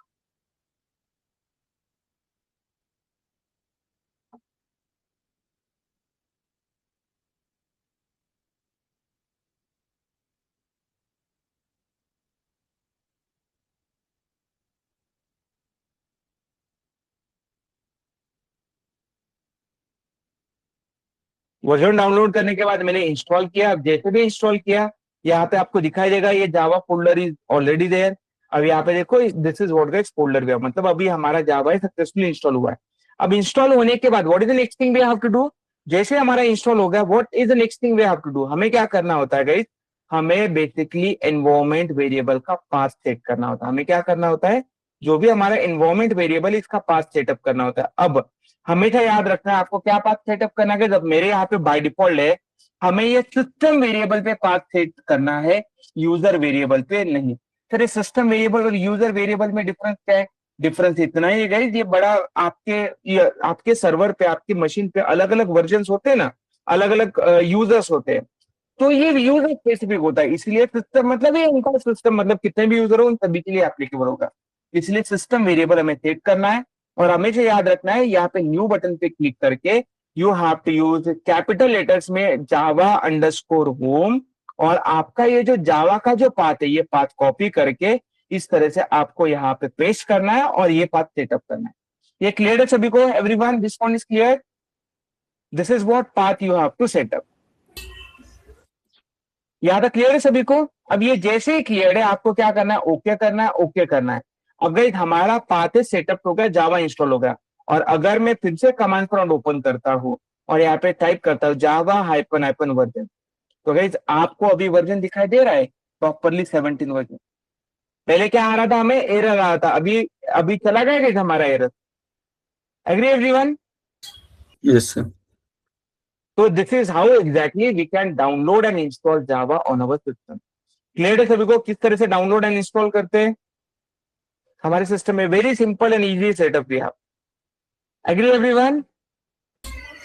Speaker 1: वर्जन डाउनलोड करने के बाद मैंने इंस्टॉल किया। अब जैसे भी इंस्टॉल किया, यहाँ पे आपको दिखाई देगा ये Java folder is already there. अब यहाँ पे देखो, this is what guys folder way, मतलब अभी हमारा जावा सक्सेसफुली इंस्टॉल हुआ है। अब इंस्टॉल होने के बाद what is the next thing we have to do? जैसे हमारा इंस्टॉल हो गया, what is the next thing we have to do? हमें क्या करना होता है गाइस, हमें बेसिकली एनवायरमेंट वेरिएबल का पाथ सेट करना होता है। हमें क्या करना होता है, जो भी हमारा एनवायरमेंट वेरिएबल इसका पाथ सेटअप करना होता है। अब हमेशा याद रखना है आपको क्या पाथ सेटअप करना है। जब मेरे यहाँ पे बाय डिफॉल्ट है, हमें ये सिस्टम वेरिएबल पे पाथ सेट करना है, यूजर वेरिएबल पे नहीं। फिर सिस्टम वेरिएबल और यूजर वेरिएबल में डिफरेंस क्या है? डिफरेंस इतना ही है गाइस, ये बड़ा आपके सर्वर पे, आपकी मशीन पे अलग अलग वर्जन होते हैं ना, अलग अलग यूजर्स होते हैं, तो ये यूजर स्पेसिफिक होता है। इसलिए सिस्टम मतलब ये उनका सिस्टम, मतलब कितने भी यूजर हो उन सभी के लिए एप्लीकेबल होगा। इसलिए सिस्टम वेरिएबल हमें सेट करना है, और हमेशा याद रखना है यहाँ पे न्यू बटन पे क्लिक करके you have to use capital letters में जावा अंडरस्कोर होम, और आपका ये जो जावा का जो पाथ है, ये पाथ कॉपी करके इस तरह से आपको यहाँ पे पेस्ट करना है और ये पाथ सेटअप करना है। ये क्लियर है सभी को? Everyone, this one is clear? This is what path you have to setup. यहाँ तक क्लियर है सभी को? अब ये जैसे ही क्लियर है, आपको क्या करना है, ओके करना है, ओके करना है। अगर हमारा पाथ सेटअप हो गया, जावा इंस्टॉल हो गया, और अगर मैं फिर से कमांड प्रॉम्प्ट ओपन करता हूँ और यहाँ पे टाइप करता हूँ जावा हाइपन हाइपन वर्जन, तो गाइस आपको अभी वर्जन दिखाई दे रहा है प्रॉपरली 17 वर्जन। पहले क्या आ रहा था, हमें एरर आ रहा था, अभी अभी चला गया गाइस हमारा error. Agree everyone?
Speaker 3: Yes, sir.
Speaker 1: So this is how exactly we can download and install Java on our system. Clear है सभी को किस तरह से डाउनलोड एंड इंस्टॉल करते हैं हमारे सिस्टम में? Very simple and easy setup we have. Agree everyone?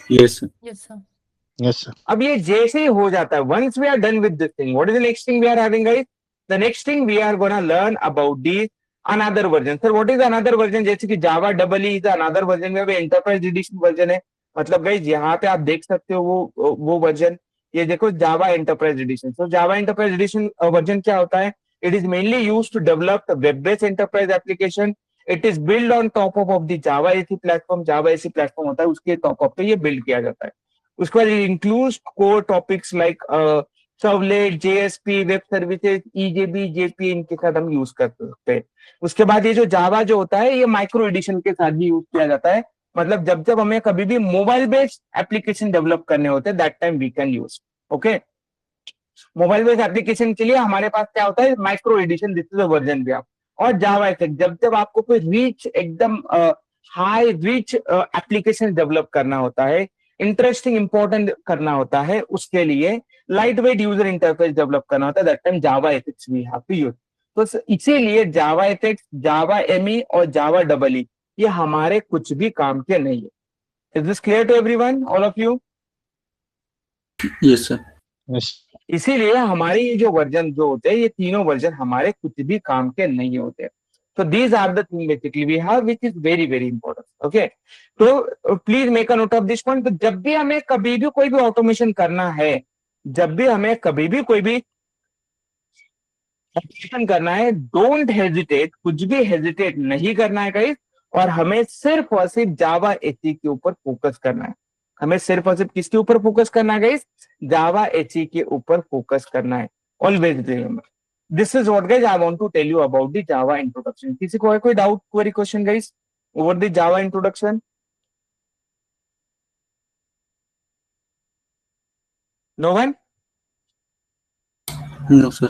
Speaker 3: Yes, sir.
Speaker 4: Yes, sir.
Speaker 5: Yes, sir.
Speaker 1: अब ये जैसे ही हो जाता है, once we are done with this thing, what is the next thing we are having, guys? The next thing we are gonna learn about the another version. Sir, what is another version? जैसे कि Java EE is another version में भी Enterprise Edition version है. मतलब guys यहाँ पे आप देख सकते हो वो वर्जन. ये देखो Java Enterprise Edition. So Java Enterprise Edition version क्या होता है? It is mainly used to develop the web-based enterprise application. It is built on top of the Java AC platform. Java AC platform होता है, उसके top पे ये build किया जाता है. उसके बाद includes core topics like servlet, JSP, web services, EJB, JP, इनके साथ हम यूज कर सकते हैं. उसके बाद ये जो जावा जो होता है ये माइक्रो एडिशन के साथ भी यूज किया जाता है. मतलब जब जब हमें कभी भी मोबाइल बेस्ड एप्लीकेशन डेवलप करने होते हैं that time we can use. Okay, mobile based application के लिए हमारे पास क्या होता है? Micro edition, this is a version भी आप. और जावा इफेक्ट, जब जब आपको कोई रिच एकदम हाई रिच एप्लीकेशन डेवलप करना होता है, इंटरेस्टिंग इंपॉर्टेंट करना होता है, उसके लिए light weight user interface develop करना होता है, that time Java FX we have to use. तो इसीलिए जावा एथिक्स, जावा एमई और जावा डबल ई ये हमारे कुछ भी काम के नहीं है. Is this clear to everyone, all of you?
Speaker 3: Yes, sir.
Speaker 5: Yes.
Speaker 1: इसीलिए हमारे ये जो वर्जन जो होते हैं ये तीनों वर्जन हमारे कुछ भी काम के नहीं होते. So these are the things basically we have which is very very important. Okay, तो please make a note of this point. तो जब भी हमें कभी भी कोई भी ऑटोमेशन करना है, जब भी हमें कभी भी कोई भी ऑटोमेशन करना है, डोंट हेजिटेट, कुछ भी हेजिटेट नहीं करना है गाइस. और हमें सिर्फ और सिर्फ जावा एसी के ऊपर फोकस करना है. हमें सिर्फ और सिर्फ किसके ऊपर फोकस करना है गाइस? जावा एसी के ऊपर फोकस करना है. Always remember. This is what guys I want to tell you about the Java introduction. किसी को है कोई doubt, query, question guys over the Java introduction? No one?
Speaker 3: No, sir.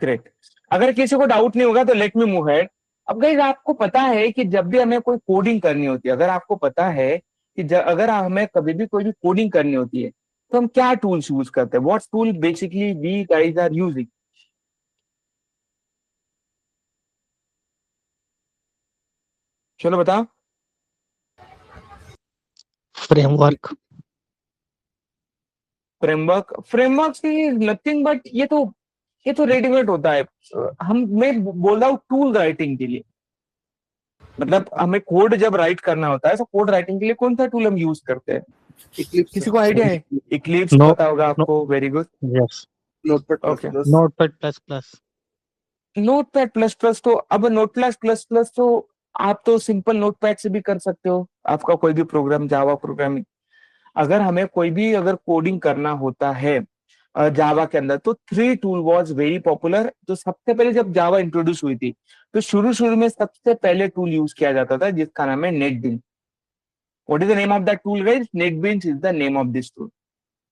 Speaker 1: Great. अगर किसी को डाउट नहीं होगा तो लेट मी मूव हेड. अब गाइस आपको पता है कि जब भी हमें कोई कोडिंग करनी होती है, अगर आपको पता है कि अगर हमें कभी भी कोई भी कोडिंग करनी होती है तो हम क्या टूल्स यूज करते हैं? What tool basically we guys are using? चलो बताओ.
Speaker 5: Framework.
Speaker 1: Framework is nothing but ये तो रेडीमेड होता है. मैं बोल रहा हूँ टूल राइटिंग के लिए. मतलब हमें कोड जब राइट करना होता है तो कोड राइटिंग के लिए कौन सा टूल हम यूज करते हैं? किसी को आइडिया है? Eclipse
Speaker 5: No.
Speaker 1: पता होगा आपको. Very good.
Speaker 5: Yes.
Speaker 3: Notepad++.
Speaker 1: Okay.
Speaker 5: Notepad plus plus.
Speaker 1: Notepad plus plus. तो अब नोटप्लस प्लस प्लस तो आप तो सिंपल नोटपैड से भी कर सकते हो. आपका कोई भी प्रोग्राम, जावा प्रोग्रामिंग, अगर हमें कोई भी अगर कोडिंग करना होता है जावा के अंदर तो 3 टूल वाज वेरी पॉपुलर. तो सबसे पहले जब जावा इंट्रोड्यूस हुई थी तो शुरू में सबसे पहले टूल यूज किया जाता था जिसका नाम है NetBeans. What is the name of that tool guys? NetBeans is the name of this tool.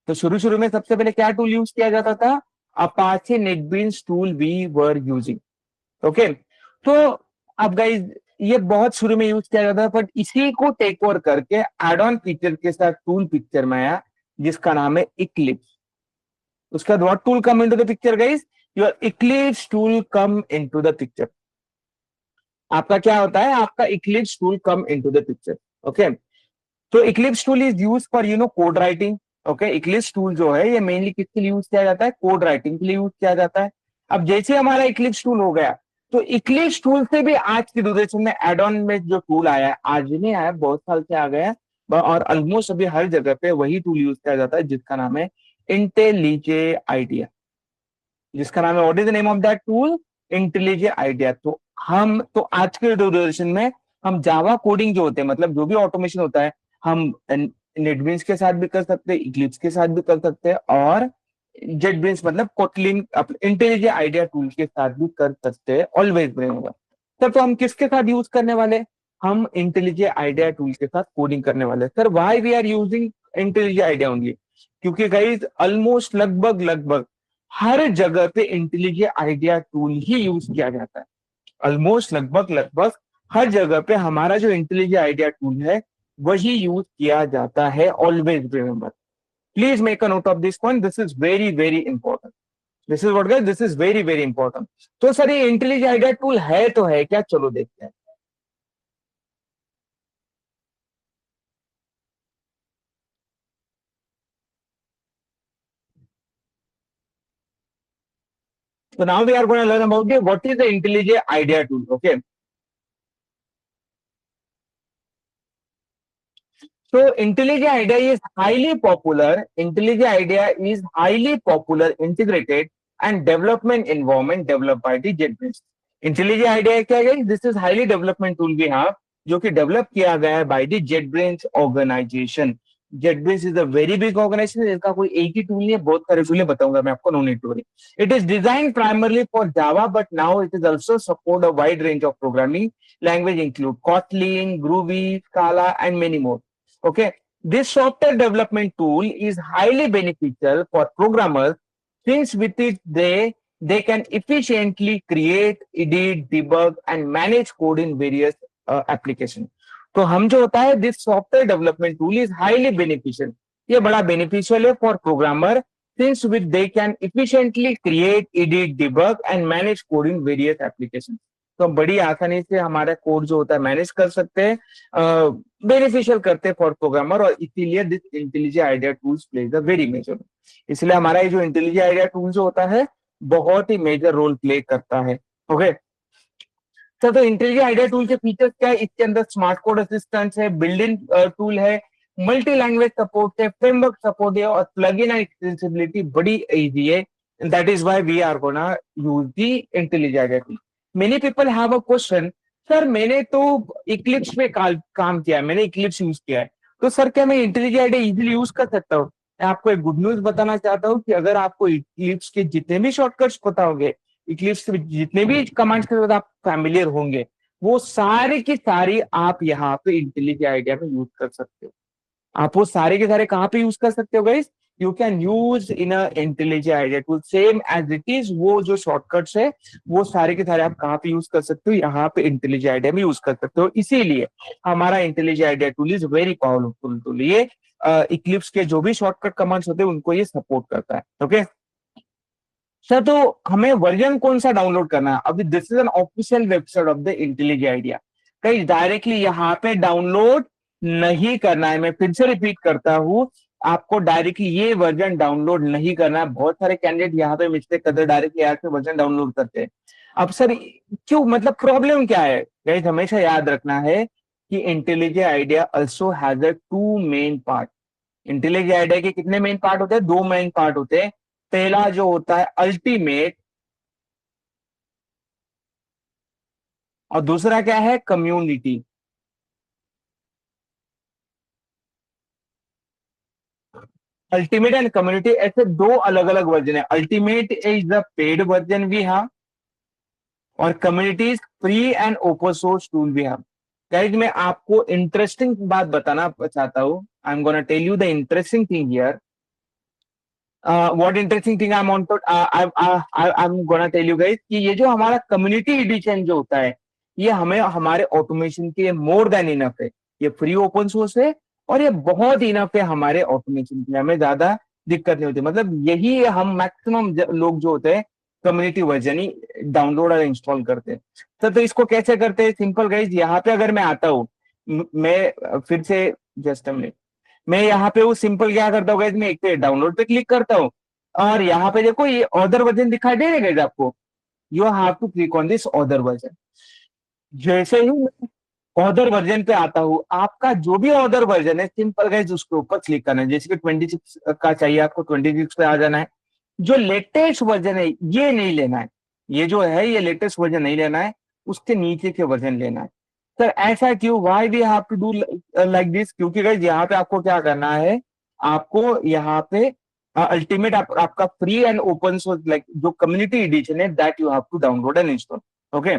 Speaker 1: तो शुरू में सबसे पहले क्या टूल यूज किया जाता था? Apache NetBeans tool we were using. Okay, तो अब गाइस ये बहुत शुरू में यूज किया जाता था, बट इसी को टेक ओवर करके एड ऑन फीचर के साथ टूल पिक्चर में आया जिसका नाम है इक्लिप्स. उसके बाद what tool come into the picture guys? Your Eclipse tool come into the picture. आपका क्या होता है? आपका Eclipse tool come into the picture. Okay, तो Eclipse tool is use for code writing. Okay, Eclipse tool जो है ये mainly किसके लिए यूज किया जाता है? कोड राइटिंग के लिए यूज किया जाता है. अब जैसे हमारा इक्लिप्स टूल हो गया तो इक्लिप्स टूल से भी आज की ड्यूरेशन में एड ऑन में जो टूल आया है, आज नहीं आया, बहुत साल से आ गया और ऑलमोस्ट अभी हर जगह पे वही टूल यूज किया जाता है जिसका नाम है इंटेलिजे आइडिया. जिसका नाम है, what is the name of that tool? IntelliJ idea. तो आज के ड्यूरेशन में हम जावा कोडिंग जो होते हैं, मतलब जो भी ऑटोमेशन होता है, हम नेटबीन्स के साथ भी कर सकते हैं, इक्लिप्स के साथ भी कर सकते हैं और जेटब्रेन्स मतलब कोटलिन इंटेलिजे आइडिया टूल के साथ भी कर सकते हैं. Always remember. सर तो हम किसके साथ यूज करने वाले? हम इंटेलिजे आइडिया टूल के साथ कोडिंग करने वाले. Sir why we are using IntelliJ idea only? क्योंकि गाइस ऑलमोस्ट लगभग हर जगह पे इंटेलिजे आइडिया टूल ही यूज किया जाता है. ऑलमोस्ट लगभग हर जगह पे हमारा जो इंटेलिजे आइडिया टूल है वही यूज किया जाता है. Always remember. Please make a note of this point. This is very, very important. This is what guys, this is very, very important. तो सर ये इंटेलिजेंट आइडिया टूल है तो है क्या? चलो देखते हैं. So now we are going to learn about what is the intelligent idea tool. Okay. So intelligent idea is highly popular. Intelligent idea is highly popular, integrated and development environment developed by the JetBrains. Intelligent idea क्या है? This is highly development tool we have, जो कि develop किया गया है by the JetBrains organization. JetBrains is a very big organization. इसका कोई एक ही टूल नहीं है, बहुत सारे टूल बताऊंगा मैं आपको. No need to worry. It is designed primarily for Java, but now it is also support a wide range of programming language, include Kotlin, Groovy, Scala, and many more. Okay, this software development tool is highly beneficial for programmers since with it they can efficiently create, edit, debug and manage code in various applications. तो हम जो होता है this software development tool is highly beneficial. ये बड़ा beneficial है for programmer since with they can efficiently create, edit, debug and manage code in various applications. तो हम बड़ी आसानी से हमारा कोड जो होता है मैनेज कर सकते हैं, बेनिफिशियल करते हैं फॉर प्रोग्रामर. और इसीलिए this intelligent idea tools plays a very major. इसलिए हमारा ये जो इंटेलिजेंट आइडिया टूल जो होता है बहुत ही मेजर रोल प्ले करता है. ओके सर, तो इंटेलिजेंट आइडिया टूल के फीचर्स क्या है? इसके अंदर स्मार्ट कोड असिस्टेंस है, बिल्ड इन टूल है, मल्टी लैंग्वेज सपोर्ट है, फ्रेमवर्क सपोर्ट है और प्लग इन एंड एक्सेसिबिलिटी बड़ी इजी है. That is why we are gonna use the intelligent idea tool. Many people have a question, sir मैंने तो Eclipse पे काम किया है, मैंने इक्लिप्स यूज किया है, तो सर क्या मैं इंटेलिजेंट आइडिया इजीली यूज कर सकता हूँ? मैं आपको एक गुड न्यूज बताना चाहता हूँ कि अगर आपको इक्लिप्स के जितने भी शॉर्टकट्स पता होंगे, इक्लिप्स के जितने भी कमांड्स के साथ आप फैमिलियर होंगे, वो सारे की सारी आप यहाँ पे इंटेलिजेंट आइडिया में यूज कर सकते हो. आप वो सारे के सारे कहाँ पे यूज कर सकते हो guys? You can use in a intelligent idea tool same as it is. वो जो शॉर्टकट्स है वो सारे के सारे आप कहाँ पे यूज कर सकते हो? यहाँ पे इंटेलिजेंट आइडिया में यूज कर सकते हो. इसीलिए हमारा intelligent idea tool is very powerful tool. ये इक्लिप्स के जो भी शॉर्टकट कमांड्स होते हैं उनको ये सपोर्ट करता है. ओके सर, तो हमें वर्जन कौन सा डाउनलोड करना है? अभी this is an official website of the intelligent idea. कहीं डायरेक्टली यहाँ पे डाउनलोड नहीं करना है. मैं फिर से रिपीट करता हूँ, आपको डायरेक्टली ये वर्जन डाउनलोड नहीं करना है. बहुत सारे कैंडिडेट यहाँ पे मिस्टेक करते हैं, डायरेक्टली यहाँ पे वर्जन डाउनलोड करते हैं. अब सर क्यों, मतलब प्रॉब्लम क्या है? गाइस हमेशा याद रखना है कि intelligent idea also has a 2 main part. Intelligent idea के कितने मेन पार्ट होते हैं? 2 मेन पार्ट होते हैं. पहला जो होता है अल्टीमेट और दूसरा क्या है? कम्युनिटी. अल्टीमेट एंड कम्युनिटी ऐसे 2 अलग अलग वर्जन है. Ultimate is the paid version we have और community is free and open source tool we have. Guys मैं आपको इंटरेस्टिंग बात बताना चाहता हूं. I am gonna tell you the interesting thing here. What interesting thing I am gonna tell you guys कि ये जो हमारा कम्युनिटी एडिशन जो होता है ये हमें हमारे ऑटोमेशन के लिए मोर देन इनफ है. ये फ्री ओपन सोर्स है और ये बहुत इनफ है हमारे ऑटोमेशन के लिए. हमें ज्यादा दिक्कत नहीं होती. मतलब यही हम मैक्सिमम लोग जो होते हैं कम्युनिटी वर्जन ही डाउनलोड और इंस्टॉल करते हैं. तो इसको कैसे करते हैं? सिंपल गाइज, यहाँ पे अगर मैं आता हूँ, मैं फिर से जस्ट मिनट, मैं यहाँ पे वो सिंपल क्या करता हूँ गाइज, मैं एक डाउनलोड पे क्लिक करता हूँ और यहाँ पे देखो ये अदर वर्जन दिखाई दे रहा है आपको. You have to click on this other version. जैसे ही ऑदर वर्जन पे आता हूँ, आपका जो भी ऑदर वर्जन है सिंपल गाइज उसके ऊपर क्लिक करना है. जैसे कि 26 का चाहिए आपको, 26 पे आ जाना है. जो लेटेस्ट वर्जन है ये नहीं लेना है. ये जो है ये लेटेस्ट वर्जन नहीं लेना है, उसके नीचे के वर्जन लेना है. सर ऐसा क्यों? Why we have to do like this? क्योंकि गाइज यहाँ पे आपको क्या करना है, आपको यहाँ पे अल्टीमेट आपका free and open source like जो कम्युनिटी एडिशन है that you have to download and install. Okay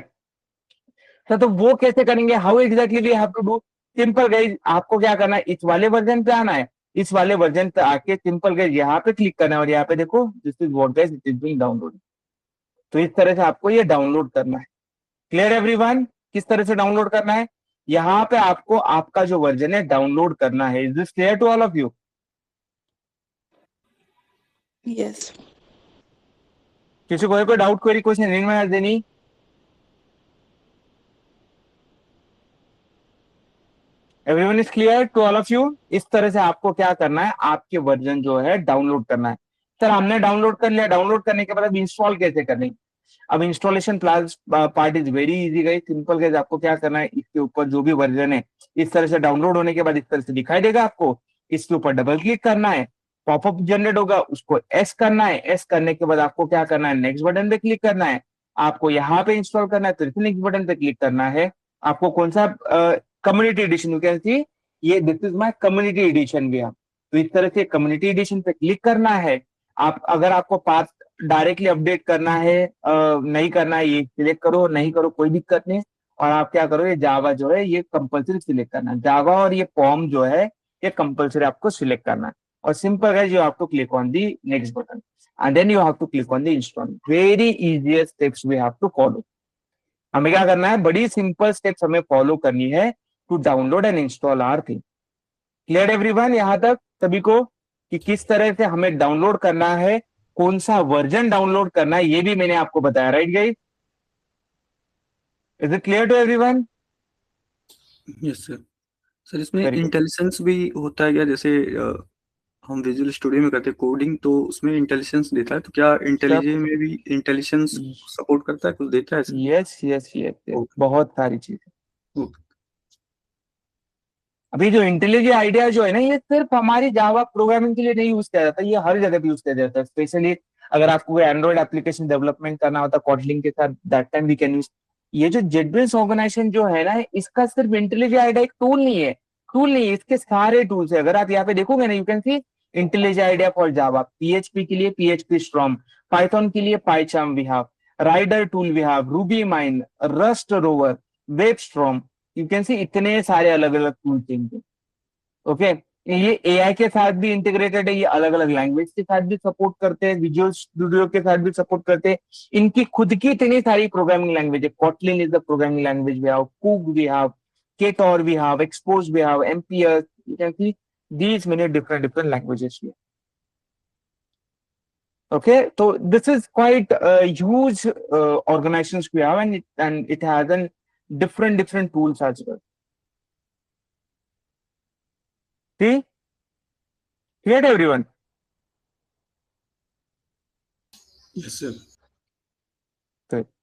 Speaker 1: तो वो कैसे करेंगे? How exactly we have to do? Simple guys आपको क्या करना है, इस वाले वर्जन पे आना है. इस वाले वर्जन पे आके सिंपल गाइज यहाँ पे क्लिक करना है और यहाँ पे देखो this is what guys it is being download. तो इस तरह से आपको ये डाउनलोड करना है. Clear everyone? किस तरह से डाउनलोड करना है? यहाँ पे आपको आपका जो वर्जन है डाउनलोड करना है. Is this clear to all of you?
Speaker 2: Yes.
Speaker 1: किसी को कोई डाउट, क्वेरी, क्वेश्चन इन में देनी? Everyone is clear to all of you? इस तरह से आपको क्या करना है, आपके वर्जन जो है डाउनलोड करना है। सर हमने डाउनलोड कर लिया, डाउनलोड करने के बाद अब इंस्टॉल कैसे करनी? अब installation part is very easy guys, simple guys. आपको क्या करना है, इसके ऊपर जो भी वर्जन है इस तरह से डाउनलोड होने के बाद इस तरह से दिखाई देगा आपको। इसके ऊपर डबल क्लिक करना है, पॉपअप जनरेट होगा, उसको एस करना है। एस करने के बाद आपको क्या करना है, नेक्स्ट बटन पे क्लिक करना है। आपको यहाँ पे इंस्टॉल करना है तो नेक्स्ट बटन पे क्लिक करना है। आपको कौन सा community edition, you can see ये this is my community edition भी। तो इस तरह से कम्युनिटी एडिशन पे क्लिक करना है। आप अगर आपको पाथ डायरेक्टली अपडेट करना है, नहीं करना है, ये सिलेक्ट करो, नहीं करो कोई दिक्कत नहीं। और आप क्या करो, ये जावा जो है ये कंपलसरी सिलेक्ट करना है, जावा और ये फॉर्म जो है ये कंपलसरी आपको सिलेक्ट करना है। और सिंपल है, you have to click on the next button and then you have to click on the install. Very easiest steps we have to follow. हमें क्या करना है, बड़ी सिंपल स्टेप्स हमें फॉलो करनी है to download and install our thing. Clear everyone यहां तक सभी को, कि किस तरह से हमें डाउनलोड करना है, कौन सा वर्जन डाउनलोड करना है, ये भी मैंने आपको बताया, right guys? Is it clear to everyone?
Speaker 3: Yes sir. Sir इसमें
Speaker 1: Very good.
Speaker 3: इंटेलिजेंस भी होता है क्या? जैसे हम विजुअल स्टूडियो में करते हैं कोडिंग, तो उसमें इंटेलिजेंस देता है, तो क्या इंटेलिजे में भी इंटेलिजेंस सपोर्ट करता है, कुछ देता है sir?
Speaker 1: Yes yes yes,
Speaker 3: okay
Speaker 1: बहुत सारी चीजें।
Speaker 3: ओके।
Speaker 1: अभी जो इंटेलिजेंट आइडिया जो है ना, ये सिर्फ हमारी जावा प्रोग्रामिंग के लिए नहीं यूज किया जाता, ये हर जगह पे यूज किया जाता है। स्पेशली अगर आपको कोई एंड्रॉइड एप्लीकेशन डेवलपमेंट करना होता है कॉटलिन के साथ, that time we can use. ये जो जेटब्रेन्स ऑर्गेनाइजेशन जो है ना, इसका सिर्फ इंटेलिजेंट आइडिया एक टूल नहीं है, टूल नहीं है, इसके सारे टूल्स है। अगर आप यहाँ पे देखोगे ना, you can see intelligent idea for Java, PHP के लिए पीएचपी स्ट्रॉम, पाइथन के लिए PyCharm we have, Rider tool we have, RubyMine, RustRover, WebStorm. You can see इतने सारे अलग अलग टूल्स हैं। ओके, ये एआई के साथ भी इंटीग्रेटेड है, ये अलग अलग लैंग्वेज के साथ भी सपोर्ट करते हैं, विजुअल स्टूडियो के साथ भी सपोर्ट करते हैं। इनकी खुद की इतनी सारी प्रोग्रामिंग लैंग्वेज है। Kotlin is the programming language we have, cook we have, Ktor we have, expose we have, MPS, you can see these many different languages here. Okay, so this is quite huge organizations we have, and it has an different tools as well. See, clear to everyone?
Speaker 3: Yes sir.
Speaker 1: Good.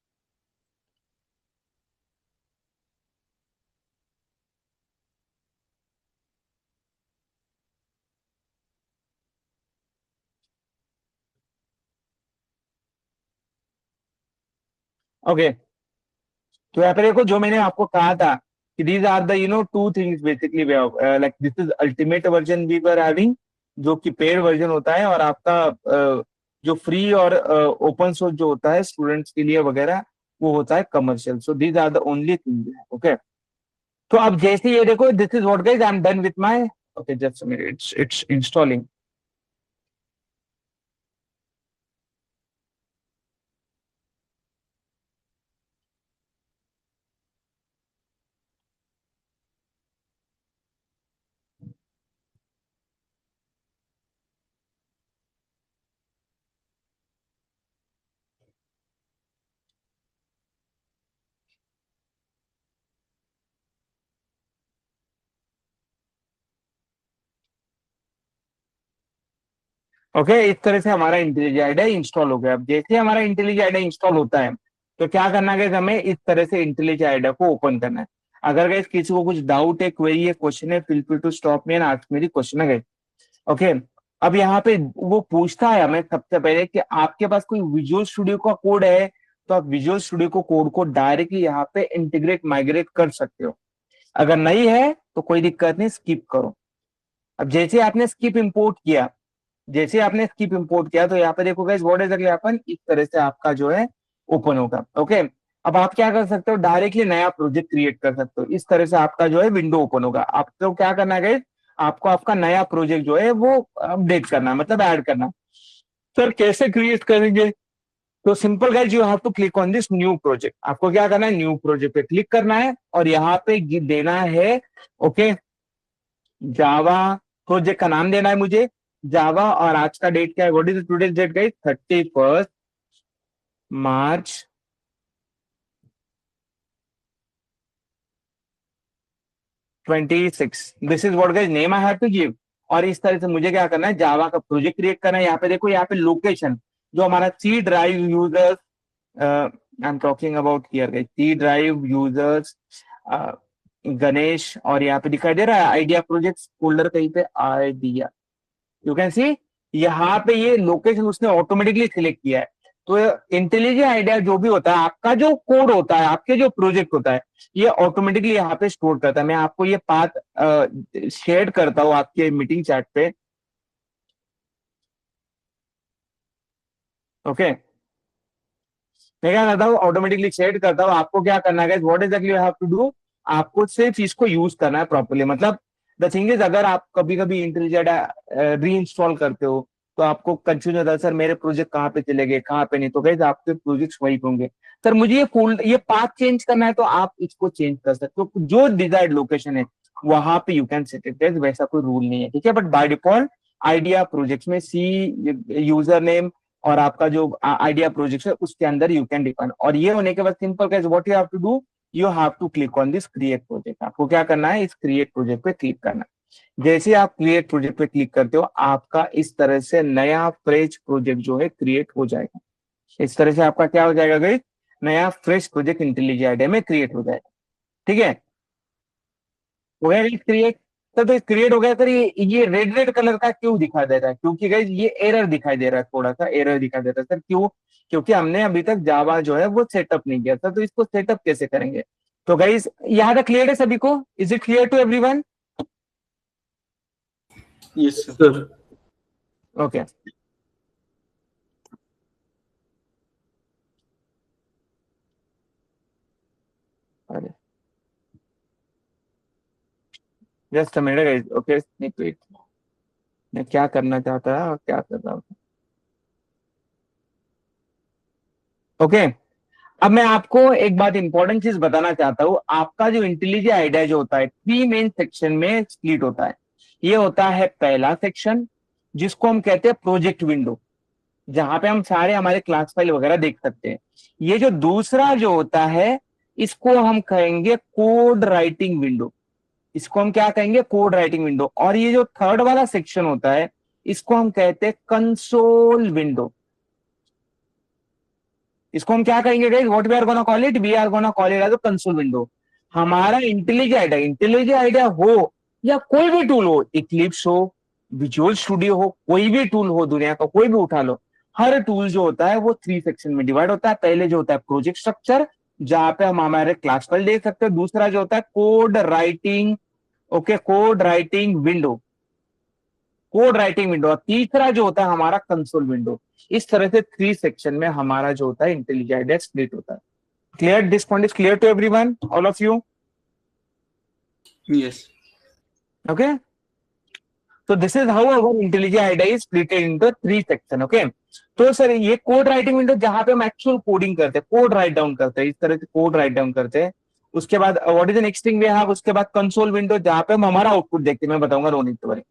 Speaker 1: Okay, तो यहाँ पे देखो, जो मैंने आपको कहा था कि these are the two things basically way of, like this is ultimate version we were having, जो कि पेड वर्जन होता है, और आपका जो फ्री और ओपन सोर्स जो होता है स्टूडेंट्स के लिए वगैरह, वो होता है commercial. So these are the only thing. Okay, तो अब जैसे ये देखो, this is what guys, I am done with my, okay just a minute, it's installing. Okay, इस तरह से हमारा इंटेलिजेंट आइडिया इंस्टॉल हो गया। अब जैसे हमारा इंटेलिजेंट आइडिया इंस्टॉल होता है, तो क्या करना है, हमें इस तरह से इंटेलिजेंट आइडिया को ओपन करना है। अगर गाइस किसी को कुछ डाउट है, क्वेरी है, क्वेश्चन है, feel free to stop me and ask मेरी क्वेश्चन है गाइस। ओके, अब यहाँ पे वो पूछता है हमें सबसे पहले कि आपके पास कोई विजुअल स्टूडियो का कोड है, तो आप विजुअल स्टूडियो को कोड को डायरेक्टली यहाँ पे इंटीग्रेट माइग्रेट कर सकते हो। अगर नहीं है तो कोई दिक्कत नहीं, स्किप करो। अब जैसे आपने स्किप इंपोर्ट किया, जैसे आपने स्किप इंपोर्ट किया, तो यहाँ पे देखो गाइस, व्हाट इज द अपन, इस तरह से आपका जो है ओपन होगा। ओके, अब आप क्या कर सकते हो, डायरेक्टली नया प्रोजेक्ट क्रिएट कर सकते हो। इस तरह से आपका जो है विंडो ओपन होगा। आपको क्या करना है गाइस, आपको आपका नया प्रोजेक्ट जो है वो अपडेट करना है, मतलब ऐड करना। सर कैसे क्रिएट करेंगे? तो simple guys, you have to click on this new project. आपको क्या करना है, न्यू प्रोजेक्ट पे क्लिक करना है, और यहाँ पे देना है, ओके, जावा प्रोजेक्ट का नाम देना है मुझे। जावा, और आज का डेट क्या है, what is today's date guys, 31 March 26। This is what guys name I have to give. और इस तरह से मुझे क्या करना है, जावा का प्रोजेक्ट क्रिएट करना है। यहाँ पे देखो, यहाँ पे लोकेशन जो हमारा C drive users, I am talking about here guys, C drive users Ganesh, और यहाँ पे दिखाई दे रहा है आइडिया प्रोजेक्ट्स फोल्डर कहीं पे, आइडिया, यू कैन सी यहाँ पे ये लोकेशन उसने ऑटोमेटिकली सिलेक्ट किया है। तो इंटेलिजेंट आइडिया जो भी होता है, आपका जो कोड होता है, आपके जो प्रोजेक्ट होता है, ये ऑटोमेटिकली यहाँ पे स्टोर करता है। मैं आपको ये पाथ शेयर करता हूँ आपके मीटिंग चैट पे, ओके। मैं क्या करता हूँ, ऑटोमेटिकली शेयर करता हूँ। आपको क्या करना है, what exactly you have to do, आपको सिर्फ इसको यूज करना है प्रॉपर्ली। मतलब द थिंग इज, अगर आप कभी कभी इंटेलिजेंट री इंस्टॉल करते हो तो आपको कंफ्यूजन होता है, सर मेरे प्रोजेक्ट कहाँ पे चले गए, कहाँ पे नहीं, तो गाइस आपके प्रोजेक्ट्स वहीं पे होंगे। सर मुझे ये फोल्ड, ये पाथ चेंज करना है, तो आप इसको चेंज कर सकते हो, जो डिजायर्ड लोकेशन है वहां पे यू कैन सेट इट। वैसा कोई रूल नहीं है, ठीक है। But by default idea projects में सी यूजर नेम और आपका जो आइडिया प्रोजेक्ट है उसके अंदर यू कैन डिफाइन। और ये होने के बाद simple guys, what you have to do, you have to click on this create project. आपको क्या करना है, इस क्रिएट प्रोजेक्ट पे क्लिक करना है। जैसे आप क्रिएट प्रोजेक्ट पे क्लिक करते हो, आपका इस तरह से नया फ्रेश प्रोजेक्ट जो है क्रिएट हो जाएगा। इस तरह से आपका क्या हो जाएगा गाइस, नया फ्रेश प्रोजेक्ट इंटेलिजेंट आइडिया में क्रिएट हो जाएगा, ठीक है। हो गया क्रिएट। तो क्रिएट हो गया सर, ये रेड रेड कलर का क्यों दिखा दे रहा है, क्योंकि गाइस ये एरर दिखाई दे रहा है, थोड़ा सा एरर दिखाई दे रहा है सर, क्यों, क्योंकि हमने अभी तक जावा जो है वो सेटअप नहीं किया था। तो इसको सेटअप कैसे करेंगे, तो गाइस यहाँ तक क्लियर है सभी को, is it clear to everyone?
Speaker 3: Yes sir.
Speaker 1: Okay, अरे जस्ट मिनट गाइस, ओके, मैं क्या करना चाहता है और क्या कर रहा हूँ, ओके। अब मैं आपको एक बात इंपॉर्टेंट चीज बताना चाहता हूँ। आपका जो इंटेलिजेंट आइडिया जो होता है, 3 मेन सेक्शन में स्प्लिट होता है। ये होता है पहला सेक्शन, जिसको हम कहते हैं प्रोजेक्ट विंडो, जहां पे हम सारे हमारे क्लास फाइल वगैरह देख सकते हैं। ये जो दूसरा जो होता है, इसको हम कहेंगे कोड राइटिंग विंडो। इसको हम क्या कहेंगे, कोड राइटिंग विंडो। और ये जो थर्ड वाला सेक्शन होता है, इसको हम कहते हैं कंसोल विंडो। इसको हम क्या कहेंगे guys, what we are gonna call it, we are gonna call it as a console window. हमारा इंटेलिजेंट आइडिया हो या कोई भी टूल हो, इक्लिप्स हो, विजुअल स्टूडियो हो, कोई भी टूल हो दुनिया का, कोई भी उठा लो, हर टूल जो होता है वो 3 सेक्शन में डिवाइड होता है। पहले जो होता है प्रोजेक्ट स्ट्रक्चर, जहां पे हम हमारे क्लास फाइल देख सकते हैं। दूसरा जो होता है code writing, okay, code writing window, code writing window. और तीसरा जो होता है हमारा कंसोल विंडो। इस तरह से 3 सेक्शन में हमारा जो होता है इंटेलिजेंट आइडिया स्प्लिट होता है। Clear, this point is clear to everyone, all of you?
Speaker 3: Yes.
Speaker 1: Okay, so this is how our intelligent idea is split into 3 section, okay? तो सर ये कोड राइटिंग विंडो जहां पे हम actual coding करते हैं, code write down करते हैं, इस तरह से कोड राइट डाउन करते हैं। उसके बाद what is the next thing we have, उसके बाद कंसोल विंडो, जहां पे हम हमारा आउटपुट देखते हैं। मैं बताऊंगा रोनित के बारे में।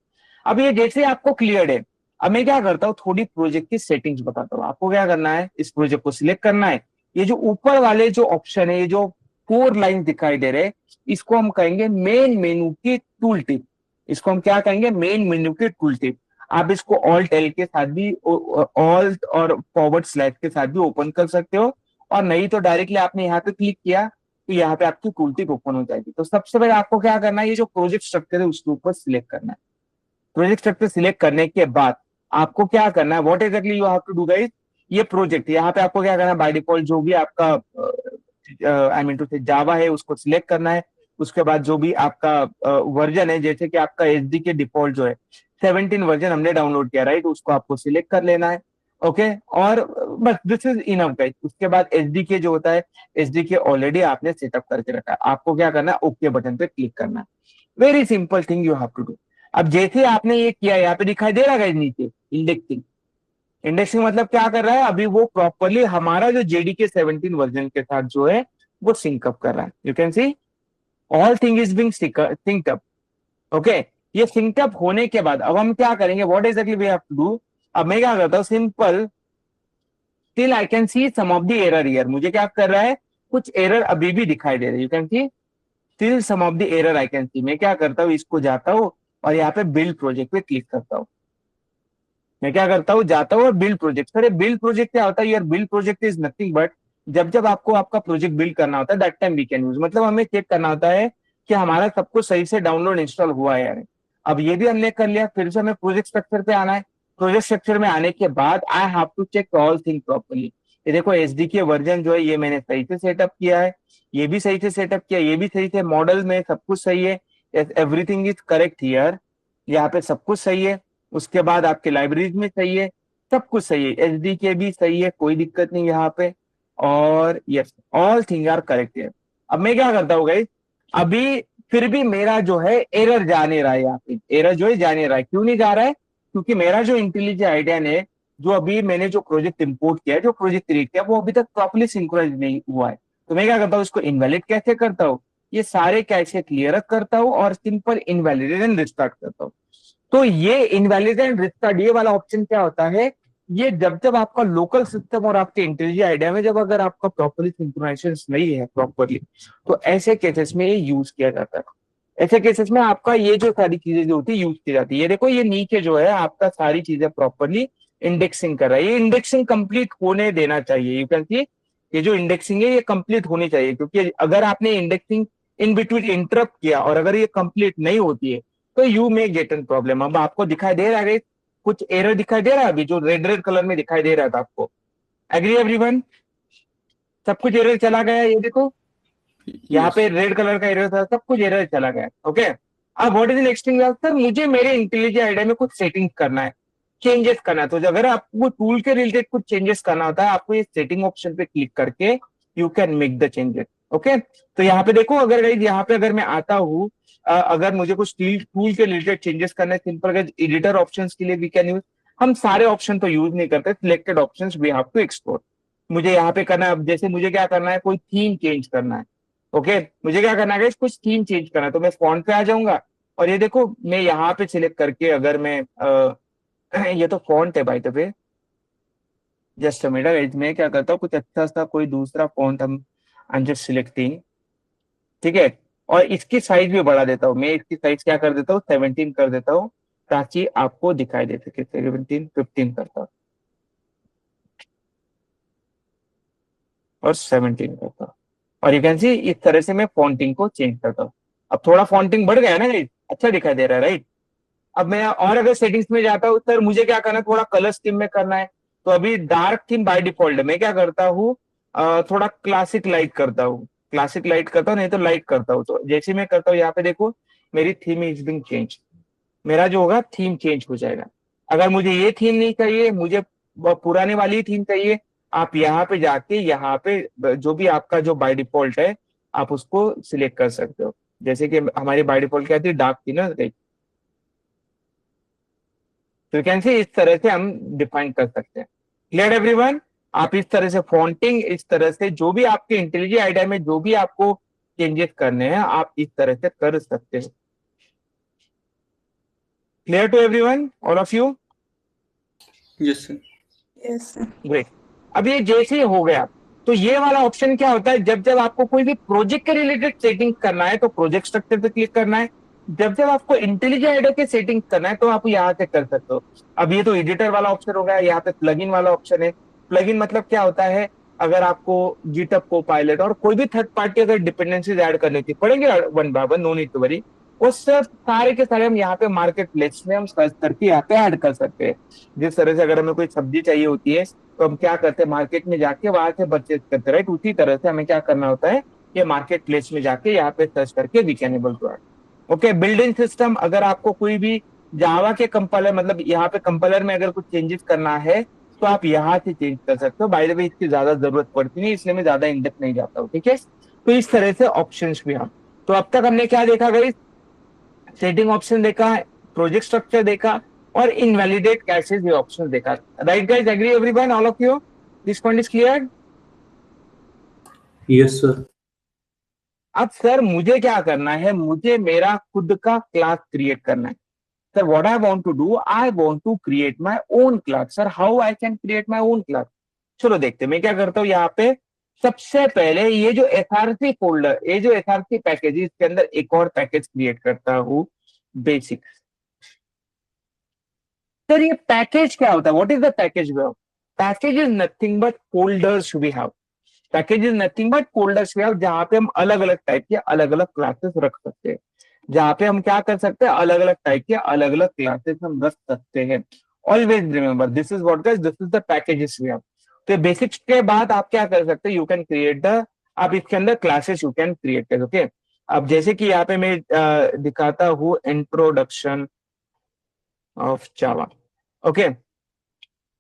Speaker 1: अब ये जैसे आपको क्लियर है, अब मैं क्या करता हूँ, थोड़ी प्रोजेक्ट की सेटिंग्स बताता हूँ। आपको क्या करना है, इस प्रोजेक्ट को सिलेक्ट करना है। ये जो ऊपर वाले जो ऑप्शन है, ये जो 4 लाइन दिखाई दे रहे हैं, इसको हम कहेंगे मेन मेनू की टूल टिप। इसको हम क्या कहेंगे, मेन मेन्यू की टूल टिप। आप इसको ऑल्ट एल के साथ भी, ऑल्ट और फॉरवर्ड स्लैश के साथ भी ओपन कर सकते हो, और नहीं तो डायरेक्टली आपने यहाँ पे क्लिक किया तो यहाँ पे आपकी टूल टिप ओपन हो जाएगी। तो सबसे पहले आपको क्या करना है, ये जो प्रोजेक्ट स्ट्रक्चर है उसके ऊपर सिलेक्ट करना है। प्रोजेक्ट स्ट्रक्चर सिलेक्ट करने के बाद आपको क्या करना है, what exactly you have to do guys, ये प्रोजेक्ट यहाँ पे आपको क्या करना है, बाय डिफॉल्ट जो भी आपका आई मीन टू से जावा है उसको सिलेक्ट करना है। उसके बाद जो भी आपका वर्जन है, जैसे कि आपका एचडी के डिफॉल्ट जो है 17 वर्जन हमने डाउनलोड किया, राइट, उसको आपको सिलेक्ट कर लेना है, ओके। और बस दिस इज इनफ गाइस। उसके बाद एचडी के जो होता है, एचडी के ऑलरेडी आपने सेटअप करके रखा है, आपको क्या करना है, ओके बटन पे क्लिक करना है। Very simple thing you have to do. अब जैसे आपने ये किया, यहाँ पे दिखाई दे रहा है नीचे इंडेक्सिंग। इंडेक्सिंग मतलब क्या कर रहा है, अभी वो प्रॉपरली हमारा जो जेडीके 17 वर्जन के साथ जो है वो सिंक अप कर रहा है। You can see all thing is being synced up, okay. ये सिंक अप होने के बाद अब हम क्या करेंगे, what exactly we have to do. अब मैं क्या करता हूँ, simple still I can see some of the error here, मुझे क्या कर रहा है, कुछ एरर अभी भी दिखाई दे रही है, you can see still some of the error I can see. मैं क्या करता हूँ, इसको जाता हूँ और यहाँ पे बिल्ड प्रोजेक्ट पे क्लिक करता हूँ। मैं क्या करता हूँ, जाता हूँ और build project. Sir build project क्या होता है, यार build project is nothing but जब जब आपको आपका प्रोजेक्ट बिल्ड करना होता है that time we can use, मतलब हमें चेक करना होता है कि हमारा सब कुछ सही से डाउनलोड इंस्टॉल हुआ है यार। अब ये भी हमने कर लिया, फिर से हमें प्रोजेक्ट स्ट्रक्चर पे आना है। प्रोजेक्ट स्ट्रक्चर में आने के बाद I have to check all thing properly. ये देखो एसडीके वर्जन जो है ये मैंने सही से सेटअप किया है, ये भी सही से सेटअप किया, ये भी सही से, मॉडल में सब कुछ सही है, एवरीथिंग इज करेक्ट हियर, यहाँ पे सब कुछ सही है। उसके बाद आपके लाइब्रेरीज में सही है, सब कुछ सही है, एसडीके भी सही है, कोई दिक्कत नहीं यहाँ पे, और yes all thing are correct है। अब मैं क्या करता हूँ गाइस, अभी फिर भी मेरा जो है एरर जा नहीं रहा है, यहाँ पे एरर जो है जा नहीं रहा है। क्यों नहीं जा रहा है, क्योंकि मेरा जो इंटेलिजेंट आइडिया ने जो अभी मैंने जो प्रोजेक्ट इंपोर्ट किया है, जो प्रोजेक्ट क्रिएट किया, वो अभी तक प्रॉपर्ली सिंक्रोनाइज नहीं हुआ है। तो मैं क्या करता हूँ, इसको इनवैलिड कैसे करता हूँ, ये सारे कैसे क्लियर करता हूँ और सिंपल इनवैलिडेशन रिस्टार्ट करता हूँ। तो ये इनवैलिड एंड रिस्टार्ट ये वाला ऑप्शन क्या होता है, ये जब जब आपका लोकल सिस्टम और आपके इंटेलिजेंट आइडिया में जब अगर आपका प्रॉपरली सिंक्रोनाइजेशन नहीं है प्रॉपरली, तो ऐसे केसेस में ये यूज किया जाता है। ऐसे केसेस में आपका ये जो सारी चीजें जो होती है यूज की जाती है। ये देखो ये नीचे जो है आपका सारी चीजें प्रॉपरली इंडेक्सिंग कर रहा है, ये इंडेक्सिंग कंप्लीट होने देना चाहिए। यू कैन सी ये जो इंडेक्सिंग है ये कंप्लीट होनी चाहिए, क्योंकि अगर आपने इंडेक्सिंग इन बिटवीन इंटरप्ट किया और अगर ये कंप्लीट नहीं होती है तो you may get an problem. अब आपको दिखाई दे रहा है कुछ एरर दिखाई दे रहा है अभी जो रेड रेड कलर में दिखाई दे रहा था आपको, एग्री एवरीवन, सब कुछ एरर चला गया, ये देखो यहाँ
Speaker 3: यस
Speaker 1: पे रेड कलर का एरर था, सब कुछ एरर चला गया। ओके, अब what is next thing, sir मुझे मेरे इंटेलिजेंट आइडिया में कुछ सेटिंग करना है, चेंजेस करना है। तो अगर आपको टूल के रिलेटेड कुछ चेंजेस करना होता है, आपको ये सेटिंग ऑप्शन पे क्लिक करके you can make the changes. Okay, तो यहाँ पे देखो अगर यहाँ पे अगर मैं आता हूँ, अगर मुझे कुछ टूल के रिलेटेड चेंजेस करना है, सिंपल अगर एडिटर ऑप्शंस के लिए वी कैन यूज, हम सारे ऑप्शन तो यूज नहीं करते, selected options we have to explore. मुझे यहाँ पे करना है, अब जैसे मुझे क्या करना है, कोई थीम चेंज करना है। ओके, मुझे क्या करना है, कुछ थीम चेंज करना है, तो मैं फॉन्ट पे आ जाऊंगा और ये देखो मैं यहाँ पे सिलेक्ट करके अगर मैं ये तो फॉन्ट है by the way, just minute, मैं क्या करता हूँ कुछ अच्छा सा कोई दूसरा फॉन्ट हम आई एम जस्ट सिलेक्टिंग, ठीक है, और इसकी साइज भी बढ़ा देता हूँ मैं, इसकी साइज क्या कर देता हूँ 17 कर देता हूँ, ताकि आपको दिखाई दे सके। 17 15 करता हूँ और 17 करता हूँ, और यू कैन सी इस तरह से मैं फॉन्टिंग को चेंज करता हूँ। अब थोड़ा फॉन्टिंग बढ़ गया है ना guys? अच्छा दिखाई दे रहा है राइट। अब मैं और अगर सेटिंग्स में जाता हूँ, सर मुझे क्या करना है, थोड़ा कलर स्कीम में करना है, तो अभी डार्क थीम बाय डिफॉल्ट है, मैं क्या करता हूँ थोड़ा क्लासिक लाइट करता हूँ, क्लासिक लाइट करता हूँ, नहीं तो लाइट करता हूँ। तो जैसे मैं करता हूँ यहाँ पे देखो मेरी थीम इज बिंग चेंज, मेरा जो होगा थीम चेंज हो जाएगा। अगर मुझे ये थीम नहीं चाहिए, मुझे पुराने वाली थीम चाहिए, आप यहाँ पे जाके यहाँ पे जो भी आपका जो बाय डिफॉल्ट है आप उसको सिलेक्ट कर सकते हो। जैसे कि हमारी बाय डिफॉल्ट क्या थी, डार्क थी ना, तो कैन से इस तरह से हम डिफाइन कर सकते हैं। क्लियर एवरीवन, आप इस तरह से फॉन्टिंग, इस तरह से जो भी आपके इंटेलिजेंट आइडिया में जो भी आपको चेंजेस करने हैं आप इस तरह से कर सकते हैं। Clear to everyone, all of you?
Speaker 3: Yes sir.
Speaker 2: Yes, sir.
Speaker 1: Great. अब ये जैसे ही हो गया, तो ये वाला ऑप्शन क्या होता है, जब जब आपको कोई भी प्रोजेक्ट के रिलेटेड सेटिंग करना है तो प्रोजेक्ट स्ट्रक्चर पे क्लिक करना है, जब जब आपको इंटेलिजेंट आइडिया के सेटिंग करना है तो आप यहाँ से कर सकते हो। अब ये तो एडिटर वाला ऑप्शन हो गया, यहाँ पे प्लगइन वाला ऑप्शन है। प्लगइन मतलब क्या होता है, अगर आपको गिटहब कोपायलट और कोई भी थर्ड पार्टी अगर डिपेंडेंसीज ऐड करनी थी, पड़ेंगे one by one, no need to worry, वो सब सारे के सारे हम यहाँ पे मार्केट प्लेस में हम सर्च करके यहाँ पे ऐड कर सकते हैं। जिस तरह से अगर हमें कोई सब्जी चाहिए होती है तो हम क्या करते हैं, मार्केट में जाके वहां से परचेज करते हैं राइट, उसी तरह से हमें क्या करना होता है, ये मार्केट प्लेस में जाके यहाँ पे सर्च करके we can able to add. Okay, building system, अगर आपको कोई भी जावा के कंपाइलर, मतलब यहाँ पे कंपाइलर में अगर कुछ चेंजेस करना है तो आप यहाँ से चेंज कर सकते हो। बाय द वे इसकी ज्यादा जरूरत पड़ती नहीं, इसलिए मैं ज्यादा इन डेप्थ नहीं जाता हूँ, ठीक है। तो इस तरह से ऑप्शंस भी हम, तो अब तक हमने क्या देखा गई, सेटिंग ऑप्शन देखा, प्रोजेक्ट स्ट्रक्चर देखा और इनवैलिडेट कैशेज ये ऑप्शन देखा। Right guys, agree everyone, all of you, this point is clear?
Speaker 3: Yes sir.
Speaker 1: अब सर मुझे क्या करना है, मुझे मेरा खुद का क्लास क्रिएट करना है। Sir, what I want to do, I want to create my own class. Sir, how I can create my own class? चलो देखते हैं मैं क्या करता हूँ यहाँ पे। सबसे पहले ये जो एसआरसी फोल्डर, ये जो एसआरसी पैकेज, इसके अंदर एक और पैकेज क्रिएट करता हूँ, बेसिक्स। सर ये पैकेज क्या होता है? What is the package way of? Package is nothing but folders we have. Package is nothing but folders we have, जहां पे हम अलग अलग टाइप के अलग अलग क्लासेस रख सकते हैं। जहां पे हम क्या कर सकते हैं, अलग अलग टाइप के अलग अलग क्लासेस हम रख सकते हैं। Always remember this is what guys, this is the packages we have. तो बेसिक्स के बाद आप क्या कर सकते हैं, यू कैन क्रिएट द, आप इसके अंदर क्लासेस यू कैन क्रिएट कर। ओके, अब जैसे कि यहाँ पे मैं दिखाता हूँ इंट्रोडक्शन ऑफ जावा। ओके,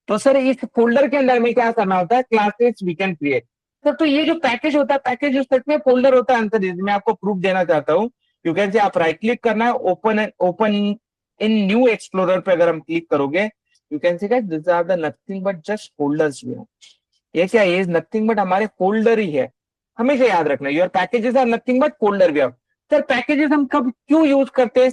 Speaker 1: तो सर इस फोल्डर के अंदर में क्या करना होता है, classes we can create. Sir तो ये जो पैकेज होता है, पैकेज उस तक में फोल्डर होता है आंसर। मैं आपको प्रूफ देना चाहता हूँ। यू कैन से आप राइट क्लिक करना है, ओपन इन न्यू एक्सप्लोरर पे अगर हम क्लिक करोगे, you can say guys this are the nothing but just folders we have. ये क्या है, नथिंग बट हमारे फोल्डर ही है। हमेशा याद रखना, your packages are nothing but folder we have. Sir packages हम कब क्यों यूज करते हैं,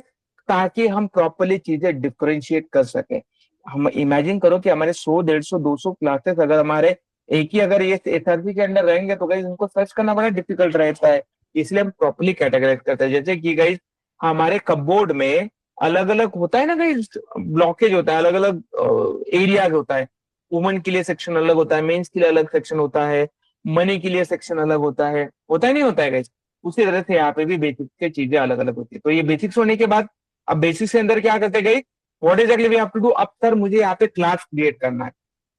Speaker 1: ताकि हम प्रॉपर्ली चीजें डिफरेंशिएट कर सके। हम इमेजिन करो कि हमारे 100, 150, 200 क्लासेस अगर हमारे एक ही अगर ये एसआरसी के अंदर रहेंगे तो गाइस इनको सर्च करना बड़ा डिफिकल्ट रहता है। इसलिए हम प्रॉपर्ली कैटेगराइज करते हैं। जैसे कि गाइस हमारे कपबोर्ड में अलग अलग होता है ना गाइस, ब्लॉकेज होता है, अलग अलग एरियाज होता है। वुमेन के लिए सेक्शन अलग होता है, मेंस के लिए अलग सेक्शन होता है, मनी के लिए सेक्शन अलग होता है नहीं होता है गाइस। उसी तरह से यहाँ पे भी बेसिक्स की चीजें अलग अलग होती है। तो ये बेसिक्स होने के बाद अब बेसिक्स के अंदर क्या करते हैं guys, what exactly we have to do. अब सर मुझे यहाँ पे क्लास क्रिएट करना है।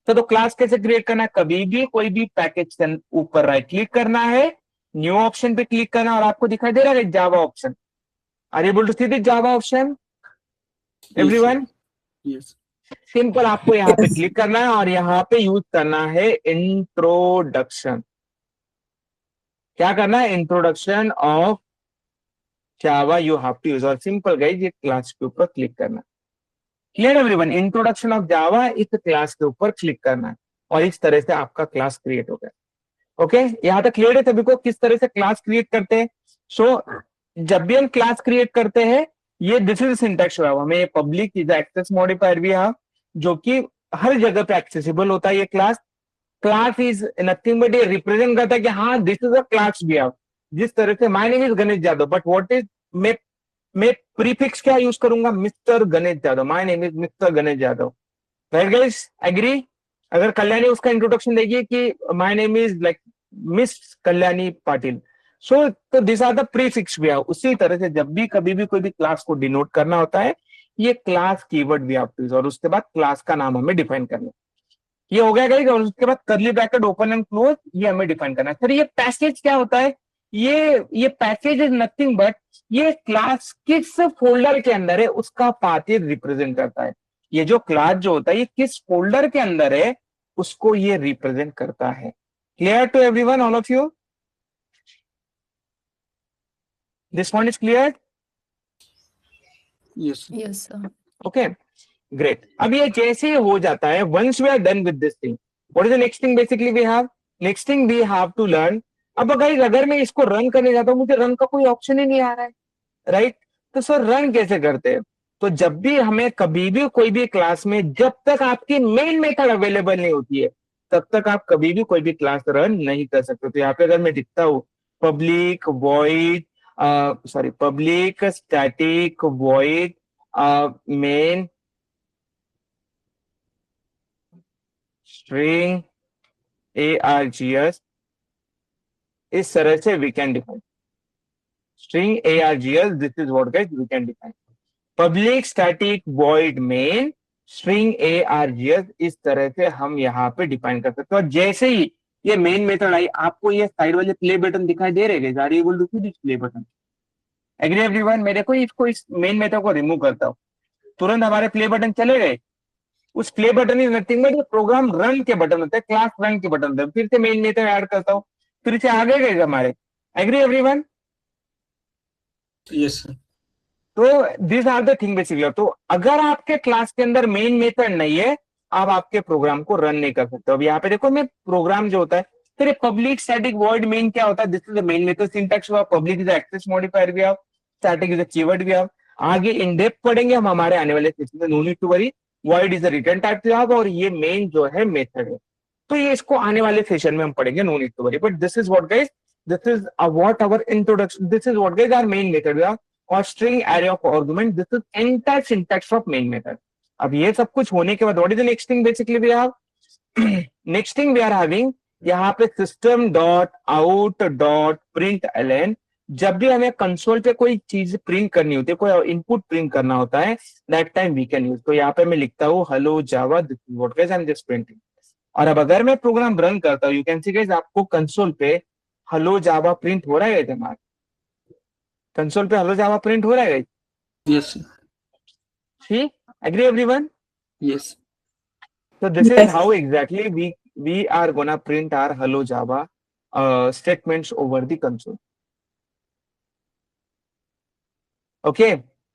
Speaker 1: तो क्लास कैसे क्रिएट करना है, कभी भी कोई भी पैकेज के ऊपर राइट क्लिक करना है, न्यू ऑप्शन पे क्लिक करना, और आपको दिखाई दे रहा है Java option. Are able to see this Java option everyone?
Speaker 3: Yes.
Speaker 1: Simple, आपको यहाँ पे क्लिक करना है और यहाँ पे यूज करना है इंट्रोडक्शन। क्या करना है, introduction of Java you have to use. और सिंपल गाइस ये क्लास के ऊपर क्लिक करना है। Clear everyone, introduction of Java इस क्लास के ऊपर क्लिक करना है और इस तरह से आपका क्लास क्रिएट हो गया। ओके, यहाँ तक क्लियर है सभी को किस तरह से क्लास क्रिएट करते हैं? सो जब भी हम क्लास क्रिएट करते हैं, ये दिस इज सिंटैक्स हुआ, हमें पब्लिक इज एक्सेस मॉडिफायर भी है जो कि हर जगह पे एक्सेसिबल होता है। ये क्लास इज नथिंग बट ये रिप्रेजेंट करता है कि हाँ दिस इज अ क्लास भी है। जिस तरह से my name is Ganesh Yadav, but what is, मैं प्रीफिक्स क्या यूज करूंगा, mister Ganesh Yadav. My name is mister Ganesh Yadav. Right guys, agree? अगर कल्याणी उसका इंट्रोडक्शन देगी कि my name is like miss Kalyani Patil, so तो दिस आर द प्रीफिक्स भी है। उसी तरह से जब भी कभी भी कोई भी क्लास को डिनोट करना होता है, ये क्लास कीवर्ड भी आप यूज, और उसके बाद क्लास का नाम हमें डिफाइन करना। ये हो गया गाइस, और उसके बाद curly bracket open and close, ये हमें डिफाइन करना है। सर ये पैकेज क्या होता है? ये पैकेज इज नथिंग बट ये क्लास किस फोल्डर के अंदर है उसका पाथ ये रिप्रेजेंट करता है। ये जो क्लास जो होता है ये किस फोल्डर के अंदर है उसको ये रिप्रेजेंट करता है। Clear to everyone, all of you? This point is clear?
Speaker 3: Yes.
Speaker 4: Yes, sir.
Speaker 1: Okay, great. अब ये जैसे ही हो जाता है, once we are done with this thing, what is the next thing basically we have? Next thing we have to learn. अब guys अगर मैं इसको रन करने जाता हूँ, मुझे रन का कोई ऑप्शन ही नहीं आ रहा है, राइट? तो सर रन कैसे करते हैं? तो जब भी हमें कभी भी कोई भी क्लास में, जब तक आपकी मेन मेथड अवेलेबल नहीं होती है, तब तक आप कभी भी कोई भी क्लास रन नहीं कर सकते। तो यहाँ पे अगर मैं लिखता हूँ public void, public static void main string args, इस तरह से we can define string args। This is what guys we can define public static void main string args। इस तरह से हम यहाँ पे डिफाइन कर सकते हैं। और जैसे ही ये मेन मेथड आई, आपको ये साइड वाले प्ले बटन दिखाई दे रहे हैं, are you able to see this play button? Agree everyone? मेरे को इसको इस मेन मेथड को रिमूव करता हूँ, तुरंत हमारे प्ले बटन चले गए। उस play button is nothing but program run के बटन होते हैं, क्लास रन के बटन होते हैं। फिर से मेन मेथड ऐड करता हूँ, फिर से आगे गए हमारे। Agree everyone?
Speaker 3: Yes sir.
Speaker 1: तो this are the thing basically. तो अगर आपके क्लास के अंदर मेन मेथड नहीं है, आप आपके प्रोग्राम को रन नहीं कर सकते। अब यहाँ पे देखो, मैं प्रोग्राम जो होता है, फिर पब्लिक स्टैटिक वॉइड मेन क्या होता है? This is the main method syntax हुआ। पब्लिक इज एक्सेस मॉडिफायर भी आप, स्टैटिक इज अ कीवर्ड भी आप। आगे इन डेप्थ पढ़ेंगे हम हमारे आने वाले सेशन में, no need to worry. Void is a return type जवाब, और ये मेन जो है मेथड है, तो ये इसको आने वाले सेशन में हम पढ़ेंगे, no need to worry. But this is what guys, this is what our introduction, this is what guys our main method और string array of argument, this is entire syntax of main method. अब ये सब कुछ होने के बाद what is the next thing basically we have, next thing we are having यहाँ पे system dot out dot print LN. जब भी हमें कंसोल पे कोई चीज प्रिंट करनी होती है, कोई इनपुट प्रिंट करना होता है, that time we can use. तो यहाँ पे मैं लिखता हूँ hello Java, this is what guys I am just printing. और अब अगर मैं प्रोग्राम रन करता हूँ, यू कैन सी गाइस आपको कंसोल पे हेलो जावा प्रिंट हो रहा है जमा, कंसोल पे हेलो जावा प्रिंट हो रहा है।
Speaker 3: Yes
Speaker 1: see agree everyone?
Speaker 3: Yes
Speaker 1: So this is
Speaker 2: Yes.
Speaker 1: how exactly we are gonna print our hello Java statements over the console. Okay,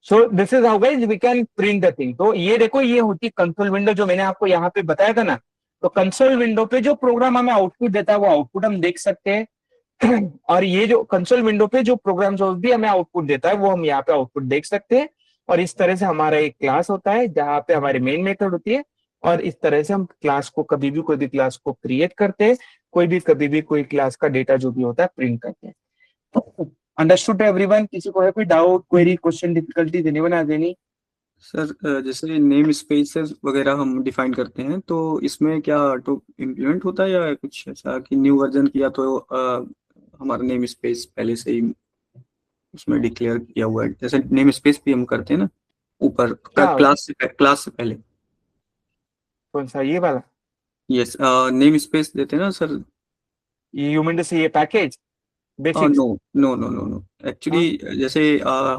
Speaker 1: so this is how guys we can print the thing. तो ये देखो, ये होती console window जो मैंने आपको यहाँ पे बताया था ना। तो कंसोल विंडो पे जो प्रोग्राम हमें आउटपुट देता है वो आउटपुट हम देख सकते हैं और ये जो कंसोल विंडो पे जो प्रोग्राम भी हमें आउटपुट देता है वो हम यहाँ पे आउटपुट देख सकते हैं। और इस तरह से हमारा एक क्लास होता है जहाँ पे हमारी मेन मेथड होती है, और इस तरह से हम क्लास को कभी भी कोई भी क्लास को क्रिएट करते हैं, कोई भी कभी भी कोई क्लास का डेटा जो भी होता है प्रिंट करते हैं। Understood everyone? किसी को है कोई doubt, query, question, difficulties, anyone has any?
Speaker 3: Sir, जैसे नेम स्पेसेस वगैरह हम डिफाइन करते हैं तो इसमें क्या ऑटो इम्प्लीमेंट होता है या कुछ ऐसा कि न्यू वर्जन किया तो हमारा नेम स्पेस पहले से ही उसमें डिक्लेयर किया हुआ है, जैसे नेम स्पेस भी हम करते हैं ना ऊपर
Speaker 1: क्या?
Speaker 3: क्लास से पहले।
Speaker 1: कौन सा, ये वाला?
Speaker 3: यस, नेम स्पेस देते हैं ना sir.
Speaker 1: You mean to say ये package basics?
Speaker 3: No no no no no, actually जैसे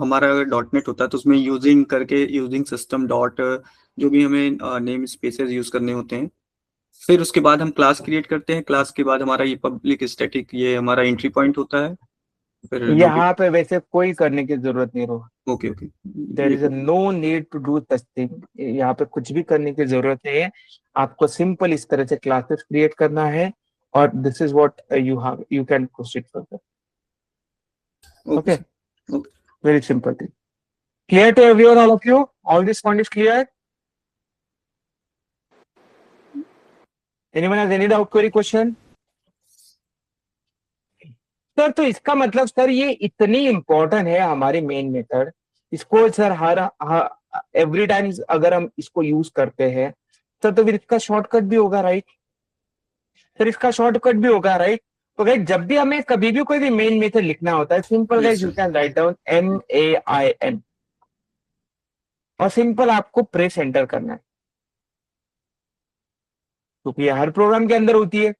Speaker 3: हमारा अगर डॉट नेट होता है तो उसमें यूजिंग करके यूजिंग सिस्टम डॉट जो भी हमें नेम स्पेसेस यूज करने होते हैं, फिर उसके बाद हम क्लास क्रिएट करते हैं, क्लास के बाद हमारा ये पब्लिक स्टैटिक ये हमारा एंट्री पॉइंट होता है, फिर नोटिस।
Speaker 1: यहाँ पे वैसे कोई करने की जरूरत नहीं रहो,
Speaker 3: ओके ओके,
Speaker 1: देर
Speaker 3: ये
Speaker 1: is no need to do such thing. यहाँ पे कुछ भी करने की जरूरत नहीं है, आपको सिंपल इस तरह से क्लासेस क्रिएट करना है और this is what you can proceed further.
Speaker 3: Okay
Speaker 1: Okay,
Speaker 3: okay.
Speaker 1: very simple thing. Clear to everyone, all of you? All this point is clear? Anyone has any doubt, query, question? Sir तो इसका मतलब sir ये इतनी important है हमारी main method, इसको sir हर every time अगर हम इसको यूज करते हैं सर तो फिर इसका शॉर्टकट भी होगा, राइट? सर इसका शॉर्टकट भी होगा, राइट? तो गाइस जब भी हमें कभी भी कोई भी मेन मेथड लिखना होता है, simple guys you can write down MAIN और सिंपल आपको प्रेस एंटर करना है, क्योंकि ये हर प्रोग्राम के अंदर होती है।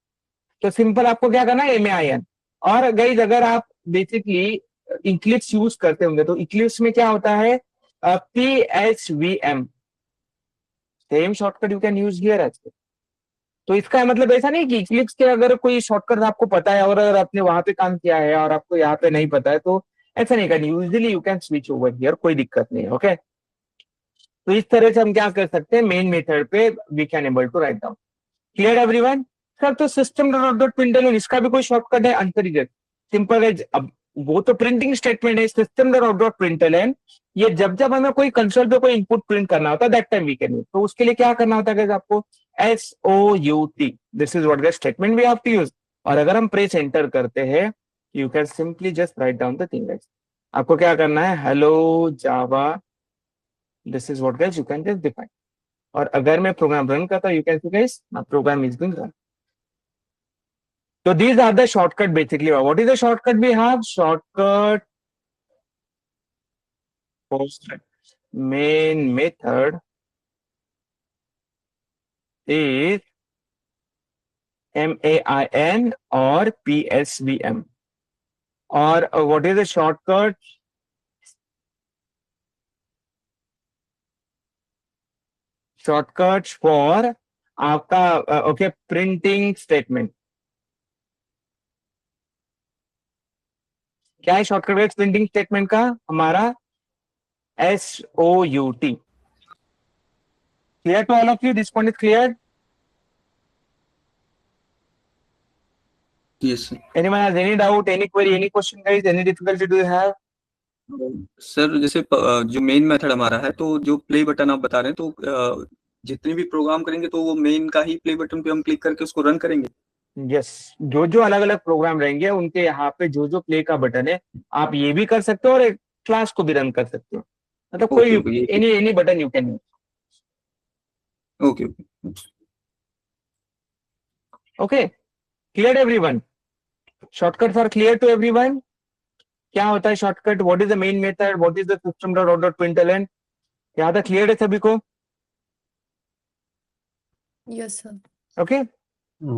Speaker 1: तो सिंपल आपको क्या करना है, MAIN। और गाइस अगर आप बेसिकली इक्लिप्स यूज करते होंगे तो इक्लिप्स में क्या होता है, PSVM, same shortcut you can use here as. तो इसका मतलब ऐसा नहीं कि इक्लिप्स के अगर कोई शॉर्टकट आपको पता है और अगर आपने वहां पे काम किया है और आपको यहाँ पे नहीं पता है तो ऐसा नहीं करना, usually you can switch over here, कोई दिक्कत नहीं है। ओके, तो इस तरह से हम क्या कर सकते हैं, मेन मेथड पे we can able to write down. Clear everyone? Sir तो सिस्टम डॉट प्रिंटलन इसका भी कोई शॉर्टकट है? आंसर इज सिंपल है। अब वो तो प्रिंटिंग स्टेटमेंट है, सिस्टम डॉट प्रिंटलन ये जब जब हमें कोई कंसोल पे कोई इनपुट प्रिंट करना होता है that time we can use. तो उसके लिए क्या करना होता है आपको, SOUT, this is what the statement we have to use. और अगर हम प्रेस एंटर करते हैं you can simply just write down the thing. आपको क्या करना है, hello Java, this is what guys you can just define. और अगर मैं प्रोग्राम रन करता हूं you can see guys my program is being run. So these are the shortcut basically. What is the shortcut we have? Shortcut post main method is MAIN or PSVM. Or what is the shortcut? Shortcuts for आपका okay printing statement. क्या है shortcut printing statement का? हमारा SOUT. Clear to all of you? This point is clear?
Speaker 3: Yes sir.
Speaker 1: Anyone has any doubt, any query, any question, guys? Any difficulty do you have?
Speaker 3: Sir जैसे जो main method हमारा है, तो जो play button आप बता रहे हैं, तो जितने भी प्रोग्राम करेंगे तो वो मेन का ही प्ले बटन पे हम क्लिक करके उसको रन करेंगे।
Speaker 1: यस, जो जो अलग अलग प्रोग्राम रहेंगे उनके यहाँ पे जो जो प्ले का बटन है, आप ये भी कर सकते हो और क्लास को भी रन कर सकते हो, मतलब
Speaker 3: ओके
Speaker 1: कोई
Speaker 3: okay
Speaker 1: any button you can.
Speaker 3: Okay okay.
Speaker 1: Okay, clear everyone? Shortcuts are clear to everyone? क्या होता है shortcut, what is the main method, what is the system dot out dot println, यहाँ तक क्लियर है सभी को?
Speaker 4: Yes sir.
Speaker 1: Okay,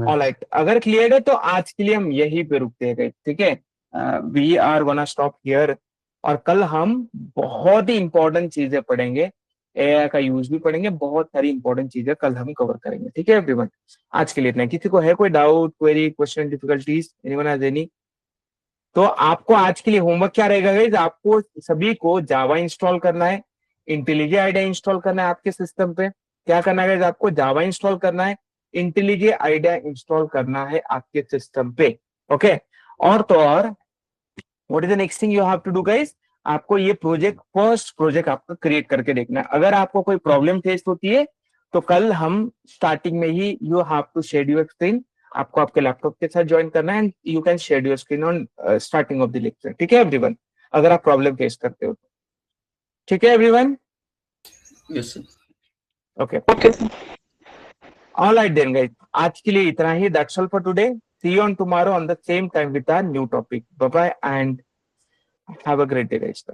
Speaker 1: alright, अगर clear है तो आज के लिए हम यहीं पे रुकते हैं, ठीक है? We are gonna stop here, और कल हम बहुत ही इंपॉर्टेंट चीजें पढ़ेंगे, एआई का यूज भी पढ़ेंगे, बहुत सारी इंपॉर्टेंट चीजें कल हम कवर करेंगे, ठीक है एवरीवन? आज के लिए इतना। किसी को है कोई doubt, query, question, difficulties, anyone has any? तो आपको आज के लिए होमवर्क क्या रहेगा गाइस, आपको सभी को जावा इंस्टॉल करना है, इंटेलिजे आइडिया इंस्टॉल करना है आपके सिस्टम पे। क्या करना है गाइस, आपको जावा इंस्टॉल करना है, इंटेलिजे आइडिया इंस्टॉल करना है आपके सिस्टम पे। ओके, और तो और what is the next thing you have to do guys, आपको ये प्रोजेक्ट, फर्स्ट प्रोजेक्ट आपको क्रिएट करके देखना है। अगर आपको कोई प्रॉब्लम फेस होती है तो कल हम स्टार्टिंग में ही you have to share your screen, आपको आपके लैपटॉप के साथ ज्वाइन करना है, and you can share your screen on starting of the lecture, ठीक है एवरीवन? अगर आप प्रॉब्लम फेस करते हो तो, ठीक है everyone?
Speaker 3: Yes sir.
Speaker 1: Okay,
Speaker 2: Okay, sir.
Speaker 1: Alright then guys, आज के लिए इतना ही, that's all for today. See you on tomorrow on the same time with a new topic. Bye bye and have a great day guys.